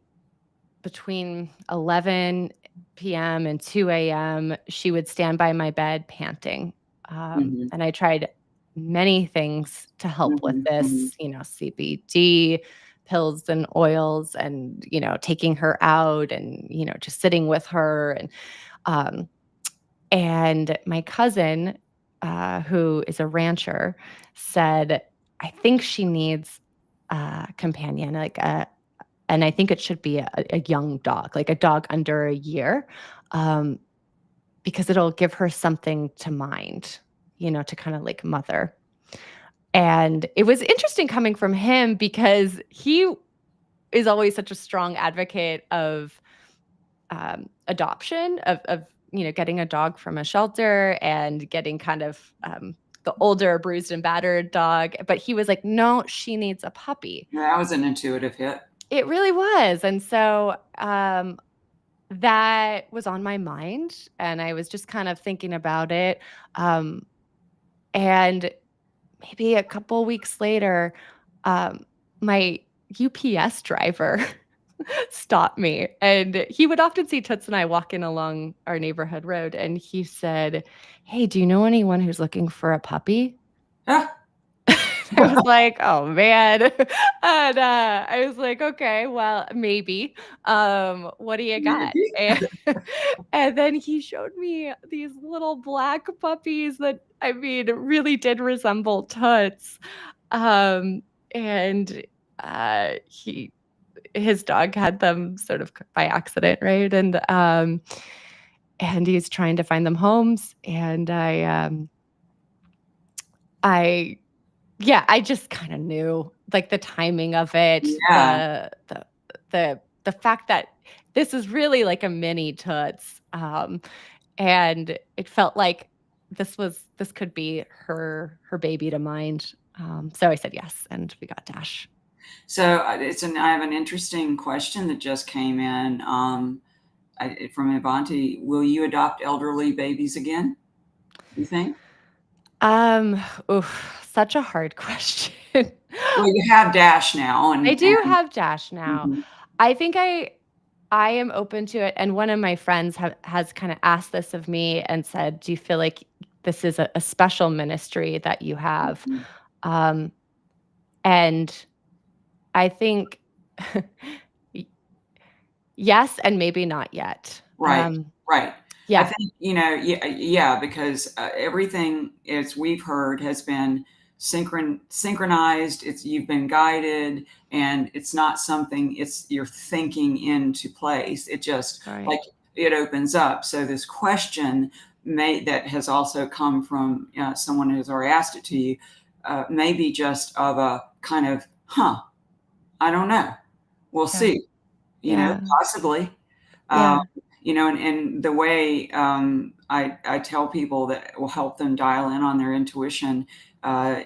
[SPEAKER 2] between 11 p.m. and 2 a.m., she would stand by my bed panting.
[SPEAKER 1] Mhm.
[SPEAKER 2] And I tried many things to help with
[SPEAKER 1] Mhm. Mhm.
[SPEAKER 2] this, CBD, pills and oils, and, taking her out and, just sitting with her. Um, and my cousin, who is a rancher, said, I think she needs a companion, and I think it should be a young dog, like a dog under a year, um, because it'll give her something to mind, to kind of like mother. And it was interesting coming from him because he is always such a strong advocate of adoption, of getting a dog from a shelter and getting kind of the older bruised and battered dog. But he was like, no, she needs a puppy.
[SPEAKER 1] Yeah, that was an intuitive hit.
[SPEAKER 2] It really was. And so that was on my mind, and I was just kind of thinking about it. Um, and maybe a couple weeks later, um, my UPS driver stopped me, and he would often see Toots and I walking along our neighborhood road, and he said, "Hey, do you know anyone who's looking for a puppy?"
[SPEAKER 1] Ah,
[SPEAKER 2] I was like, "Oh, man." And, I was like, "Okay, well, maybe. What do you got?"
[SPEAKER 1] maybe.
[SPEAKER 2] And then he showed me these little black puppies that, I mean, really did resemble Toots. Um, and, he his dog had them sort of by accident, right? And he's trying to find them homes, and I yeah, I just kinda knew, like, the timing of it,
[SPEAKER 1] Yeah.
[SPEAKER 2] the fact that this is really like a mini Toots, and it felt like this could be her baby to mind, so I said yes, and we got Dash.
[SPEAKER 1] So I have an interesting question that just came in from Ivanti. Will you adopt elderly babies again? You think?
[SPEAKER 2] Um, oof, such a hard question.
[SPEAKER 1] Well, you have Dash now,
[SPEAKER 2] I
[SPEAKER 1] and
[SPEAKER 2] do have Dash now.
[SPEAKER 1] mhm.
[SPEAKER 2] I think I am open to it, and one of my friends has kinda asked this of me and said, "Do you feel like this is a special ministry that you have?"
[SPEAKER 1] Mhm.
[SPEAKER 2] Um, and I think y yes, and maybe not yet.
[SPEAKER 1] Right, right. I
[SPEAKER 2] Yeah,
[SPEAKER 1] think, yeah, because everything, as we've heard, has been synchronized. You've been guided, and it's not something. It's you're thinking into place. It just
[SPEAKER 2] right.
[SPEAKER 1] like it opens up. So this question that has also come from someone who's already asked it to you, maybe just of a kind of, huh? I don't know. We'll
[SPEAKER 2] Yeah,
[SPEAKER 1] see.
[SPEAKER 2] yeah,
[SPEAKER 1] Possibly. Um,
[SPEAKER 2] yeah,
[SPEAKER 1] and the way I tell people that will help them dial in on their intuition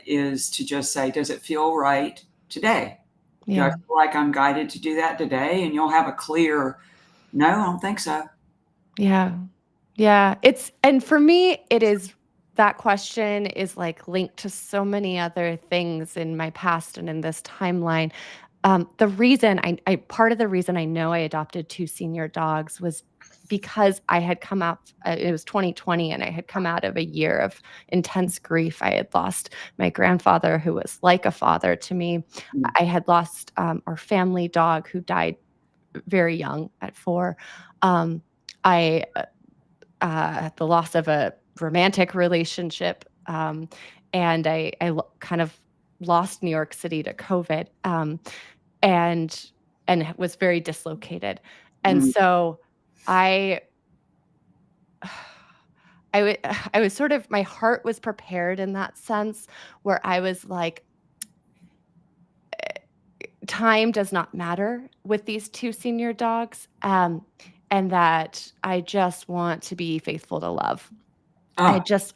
[SPEAKER 1] is to just say, does it feel right today? Do I
[SPEAKER 2] yeah.
[SPEAKER 1] feel like I'm guided to do that today? And you'll have a clear, no, I don't think so.
[SPEAKER 2] Yeah. Yeah, and for me, it is that question is, like, linked to so many other things in my past and in this timeline. The reason I part of the reason I know I adopted 2 senior dogs was because I had come out, it was 2020, and I had come out of a year of intense grief. I had lost my grandfather, who was like a father to me.
[SPEAKER 1] Mm,
[SPEAKER 2] I had lost our family dog, who died very young at 4. Um, I the loss of a romantic relationship, and kind of lost New York City to COVID, and was very dislocated, and
[SPEAKER 1] mm,
[SPEAKER 2] so I I was sort of, my heart was prepared in that sense, where I was like, time does not matter with these 2 senior dogs, and that I just want to be faithful to love.
[SPEAKER 1] oh,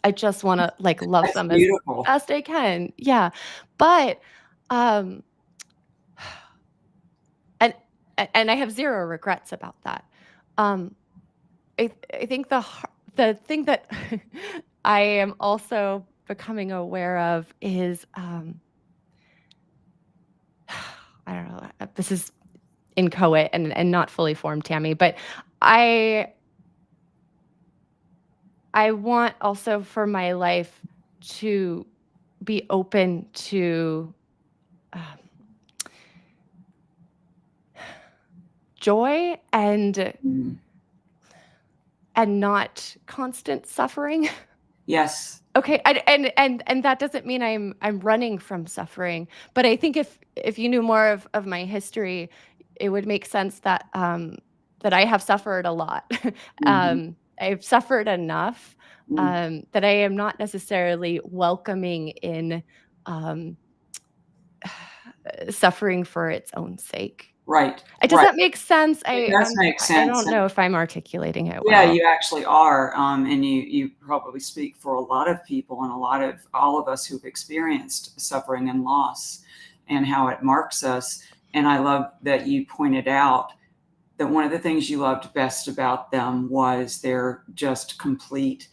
[SPEAKER 2] I just wanna, like, love
[SPEAKER 1] that's
[SPEAKER 2] them as
[SPEAKER 1] beautiful.
[SPEAKER 2] best I can. Yeah. But, um, and and I have 0 regrets about that. Um, I think the thing that I am also becoming aware of is, I don't know, this is inchoate and not fully formed, Tammy, but I I want also for my life to be open to, um, joy
[SPEAKER 1] Mm,
[SPEAKER 2] and not constant suffering.
[SPEAKER 1] yes.
[SPEAKER 2] Okay, and that doesn't mean I'm running from suffering, but I think if you knew more of my history, it would make sense that, that I have suffered a lot.
[SPEAKER 1] Mhm,
[SPEAKER 2] I've suffered enough,
[SPEAKER 1] mm,
[SPEAKER 2] that I am not necessarily welcoming in, um, suffering for its own sake.
[SPEAKER 1] right,
[SPEAKER 2] Does
[SPEAKER 1] right.
[SPEAKER 2] that make sense?
[SPEAKER 1] It does make
[SPEAKER 2] I
[SPEAKER 1] sense,
[SPEAKER 2] don't
[SPEAKER 1] and
[SPEAKER 2] know if I'm articulating it
[SPEAKER 1] yeah,
[SPEAKER 2] well.
[SPEAKER 1] you actually are, and you probably speak for a lot of people and a lot of all of us who've experienced suffering and loss and how it marks us, and I love that you pointed out that one of the things you loved best about them was their just complete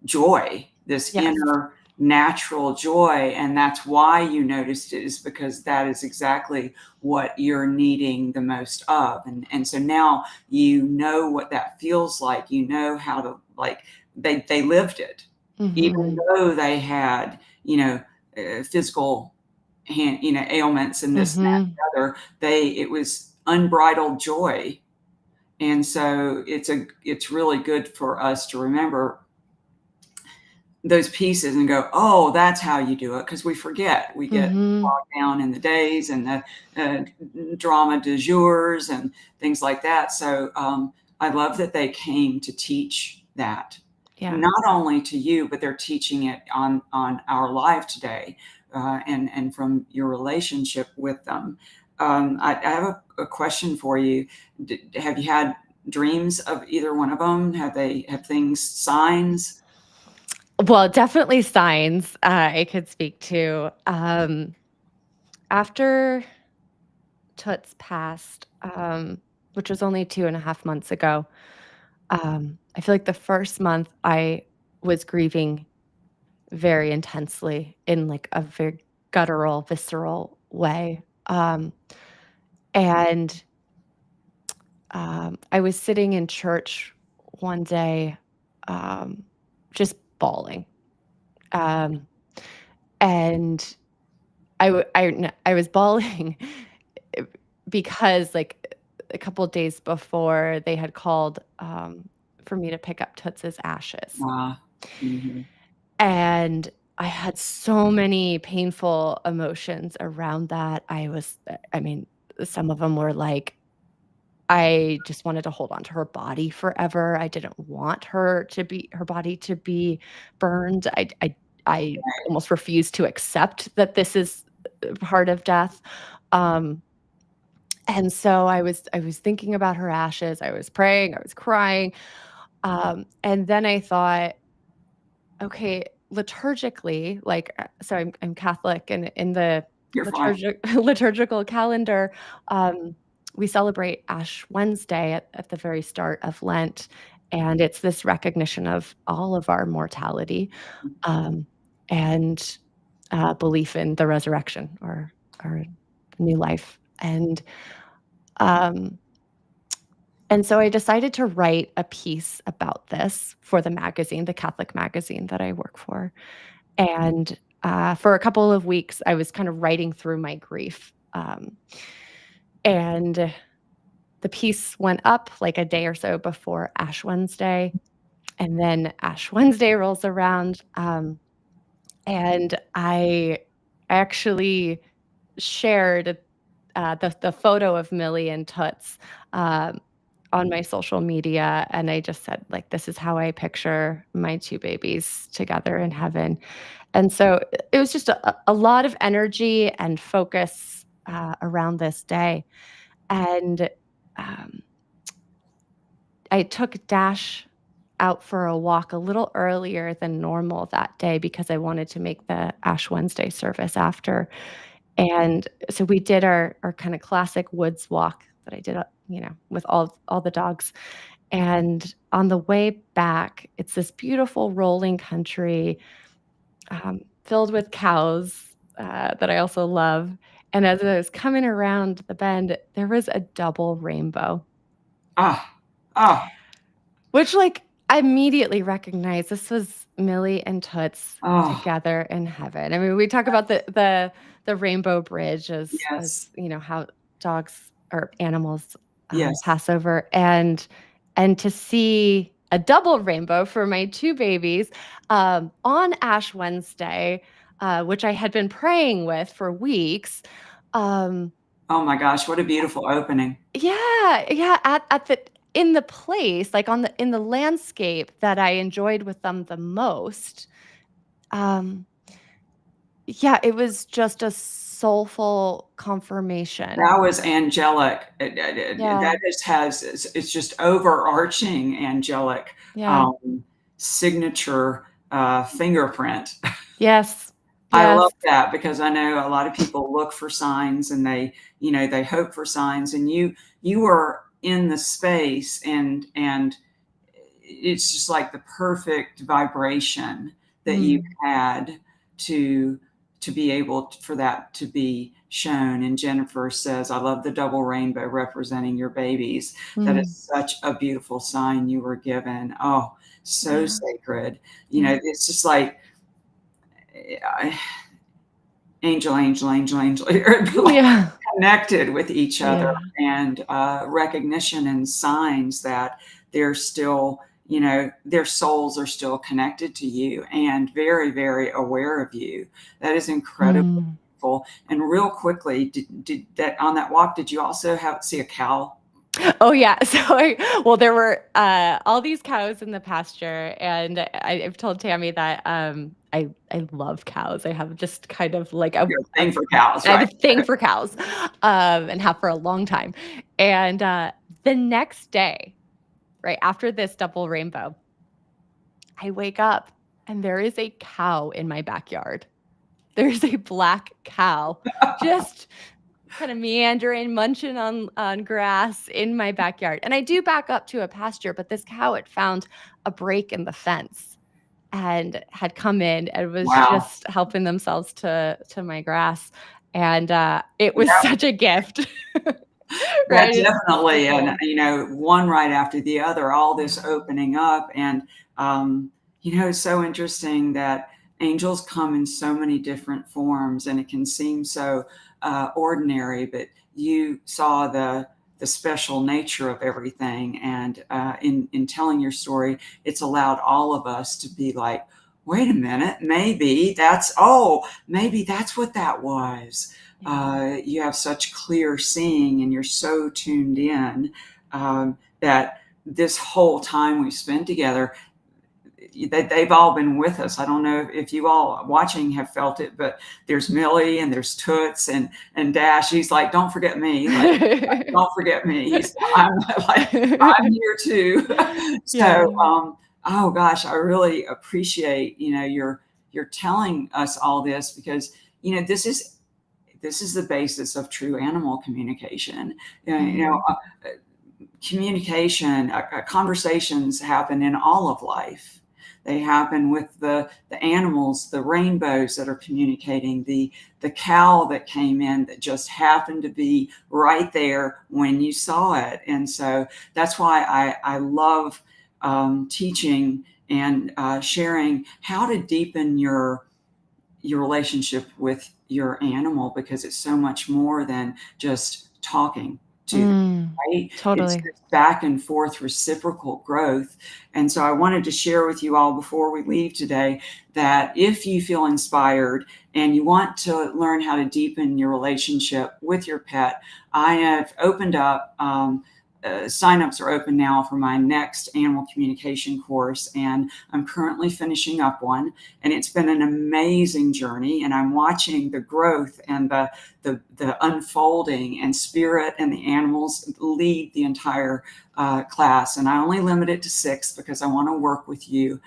[SPEAKER 1] joy, this
[SPEAKER 2] Yes.
[SPEAKER 1] inner natural joy. And that's why you noticed it, is because that is exactly what you're needing the most of. And so now you know what that feels like. You know how to, like, they lived it, even
[SPEAKER 2] Mhm.
[SPEAKER 1] though they had, physical ailments and this and that and
[SPEAKER 2] Mhm.
[SPEAKER 1] the other. It was unbridled joy. And so it's really good for us to remember those pieces and go, oh, that's how you do it. Because we forget, we get
[SPEAKER 2] Mhm.
[SPEAKER 1] bogged down in the days and the drama du jours and things like that. So I love that they came to teach that,
[SPEAKER 2] Yeah.
[SPEAKER 1] not only to you, but they're teaching it on our live today, and from your relationship with them. I have a question for you. Have you had dreams of either one of them? Have things, signs?
[SPEAKER 2] Well, definitely signs, I could speak to. After Toots passed, which was only 2.5 months ago, I feel like the first month I was grieving very intensely in, like, a very guttural, visceral way, and, I was sitting in church one day, um, just bawling, um, and I was bawling because, like, a couple days before, they had called, for me to pick up Toots's ashes,
[SPEAKER 1] Mhm.
[SPEAKER 2] and I had so many painful emotions around that. I mean, some of them were like, I just wanted to hold on to her body forever. I didn't want her body to be burned. I almost refused to accept that this is part of death. Um, and so I was thinking about her ashes, I was praying, I was crying, and then I thought, okay, liturgically, like, so I'm Catholic, and in the
[SPEAKER 1] You're fine.
[SPEAKER 2] liturgical calendar, we celebrate Ash Wednesday at the very start of Lent, and it's this recognition of all of our mortality, um, and, belief in the resurrection or new life, and, um And so I decided to write a piece about this for the magazine, the Catholic magazine that I work for. And for a couple of weeks, I was kind of writing through my grief. And the piece went up like a day or so before Ash Wednesday. And then Ash Wednesday rolls around. And I actually shared the photo of Millie and Toots um, on my social media, and I just said, like, "This is how I picture my 2 babies together in heaven." And so it was just a lot of energy and focus around this day. And um, I took Dash out for a walk a little earlier than normal that day because I wanted to make the Ash Wednesday service after. And so we did our kinda classic woods walk that I did, with all the dogs, and on the way back, it's this beautiful rolling country, filled with cows, that I also love, and as I was coming around the bend, there was a double rainbow,
[SPEAKER 1] Ah, ah,
[SPEAKER 2] which, like, I immediately recognized this was Millie and Toots
[SPEAKER 1] oh,
[SPEAKER 2] together in heaven. I mean, we talk about the rainbow bridge as,
[SPEAKER 1] yes,
[SPEAKER 2] how dogs or animals,
[SPEAKER 1] yes.
[SPEAKER 2] pass over, and to see a double rainbow for my 2 babies, on Ash Wednesday, which I had been praying with for weeks, um,
[SPEAKER 1] Oh my gosh, what a beautiful opening.
[SPEAKER 2] yeah, yeah, at the in the place, like, on the in the landscape that I enjoyed with them the most, um, yeah, it was just a soulful confirmation.
[SPEAKER 1] That was angelic.
[SPEAKER 2] Yeah,
[SPEAKER 1] That just has it's just overarching angelic,
[SPEAKER 2] yeah.
[SPEAKER 1] um, signature, fingerprint.
[SPEAKER 2] Yes,
[SPEAKER 1] I
[SPEAKER 2] yes.
[SPEAKER 1] love that because I know a lot of people look for signs and they hope for signs, and you were in the space, and it's just like the perfect vibration that you
[SPEAKER 2] Mm,
[SPEAKER 1] had to be able for that to be shown. And Jennifer says, I love the double rainbow representing your babies. That is
[SPEAKER 2] mm.
[SPEAKER 1] such a beautiful sign you were given. Oh, so
[SPEAKER 2] Yeah,
[SPEAKER 1] sacred.
[SPEAKER 2] yeah.
[SPEAKER 1] It's just like angel, angel, angel, angel. You're like
[SPEAKER 2] Yeah,
[SPEAKER 1] connected with each other,
[SPEAKER 2] yeah,
[SPEAKER 1] and recognition and signs that they're still, their souls are still connected to you and very, very aware of you. That is incredible.
[SPEAKER 2] mm.
[SPEAKER 1] And real quickly, did that on that walk, did you also see a cow?
[SPEAKER 2] Oh, yeah. So well, there were, all these cows in the pasture, and I've told Tammy that, I love cows. I have just kind of like
[SPEAKER 1] Your
[SPEAKER 2] a
[SPEAKER 1] thing for cows,
[SPEAKER 2] I have
[SPEAKER 1] right?
[SPEAKER 2] a thing for cows, and have for a long time. And, the next day, right after this double rainbow, I wake up and there is a cow in my backyard. There's a black cow just kind of meandering, munching on grass in my backyard. And I do back up to a pasture, but this cow had found a break in the fence and had come in and was
[SPEAKER 1] Wow.
[SPEAKER 2] just helping themselves to my grass. And it was
[SPEAKER 1] That
[SPEAKER 2] such a gift.
[SPEAKER 1] That
[SPEAKER 2] Right? It's so
[SPEAKER 1] definitely, and
[SPEAKER 2] cool.
[SPEAKER 1] one right after the other, all this opening up, and it's so interesting that angels come in so many different forms, and it can seem so ordinary, but you saw the special nature of everything, and in telling your story, it's allowed all of us to be like, wait a minute, maybe that's what that was.
[SPEAKER 2] Yeah.
[SPEAKER 1] You have such clear seeing and you're so tuned in, that this whole time we've spent together, they've all been with us. I don't know if you all watching have felt it, but there's Millie and there's Toots and Dash. He's like, don't forget me. Like, don't forget me. I'm like, I'm here too. So,
[SPEAKER 2] Yeah.
[SPEAKER 1] oh gosh, I really appreciate, you're telling us all this because, this is the basis of true animal communication.
[SPEAKER 2] Mm,
[SPEAKER 1] Communication, conversations happen in all of life. They happen with the animals, the rainbows that are communicating, the cow that came in that just happened to be right there when you saw it. And so that's why I love teaching and sharing how to deepen your relationship with your animal, because it's so much more than just talking to them, right? It's
[SPEAKER 2] Totally.
[SPEAKER 1] this back and forth reciprocal growth. And so I wanted to share with you all before we leave today that if you feel inspired and you want to learn how to deepen your relationship with your pet, I have opened up. Signups are open now for my next animal communication course, and I'm currently finishing up one. And it's been an amazing journey, and I'm watching the growth and the unfolding, and Spirit and the animals lead the entire class. And I only limit it to 6 because I want to work with you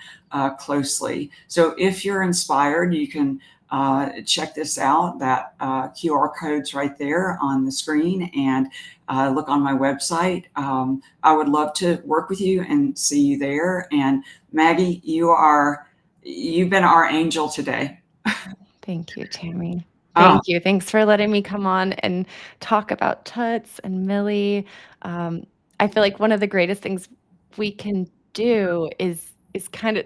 [SPEAKER 1] closely. So if you're inspired, you can check this out. That QR code's right there on the screen, and look on my website. I would love to work with you and see you there. And Maggie, you've been our angel today.
[SPEAKER 2] Thank you, Tami.
[SPEAKER 1] Oh,
[SPEAKER 2] Thank you. Thanks for letting me come on and talk about Toots and Millie. Um, I feel like one of the greatest things we can do is kind of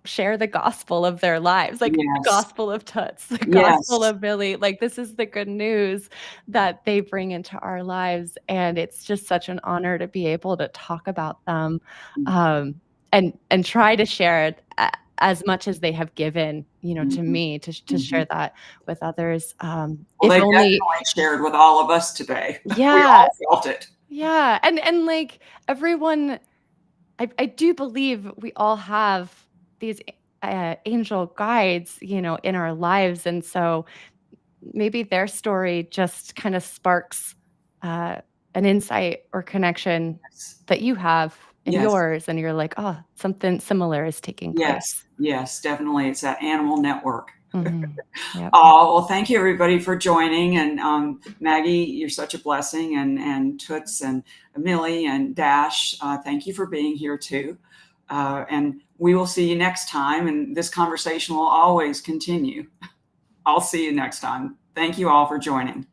[SPEAKER 2] share the gospel of their lives, like the
[SPEAKER 1] yes,
[SPEAKER 2] gospel of Toots, the gospel
[SPEAKER 1] yes.
[SPEAKER 2] of Millie. Like this is the good news that they bring into our lives, and it's just such an honor to be able to talk about them, and try to share it. As much as they have given, to
[SPEAKER 1] Mhm,
[SPEAKER 2] me to
[SPEAKER 1] mhm.
[SPEAKER 2] share that with others,
[SPEAKER 1] Well,
[SPEAKER 2] if
[SPEAKER 1] they
[SPEAKER 2] only.
[SPEAKER 1] definitely shared with all of us today. We
[SPEAKER 2] Yeah,
[SPEAKER 1] all felt it.
[SPEAKER 2] yeah, and, like, everyone I do believe we all have these angel guides, in our lives, and so maybe their story just kinda sparks, uh, an insight or connection
[SPEAKER 1] Yes,
[SPEAKER 2] that you have in
[SPEAKER 1] yes,
[SPEAKER 2] yours, and you're like, "Oh, something similar is taking
[SPEAKER 1] yes,
[SPEAKER 2] place."
[SPEAKER 1] yes, definitely. It's that animal network.
[SPEAKER 2] Mhm. Yep.
[SPEAKER 1] Oh, well, thank you everybody for joining. And Maggie, you're such a blessing. And Toots and Millie and Dash, thank you for being here too. And we will see you next time. And this conversation will always continue. I'll see you next time. Thank you all for joining.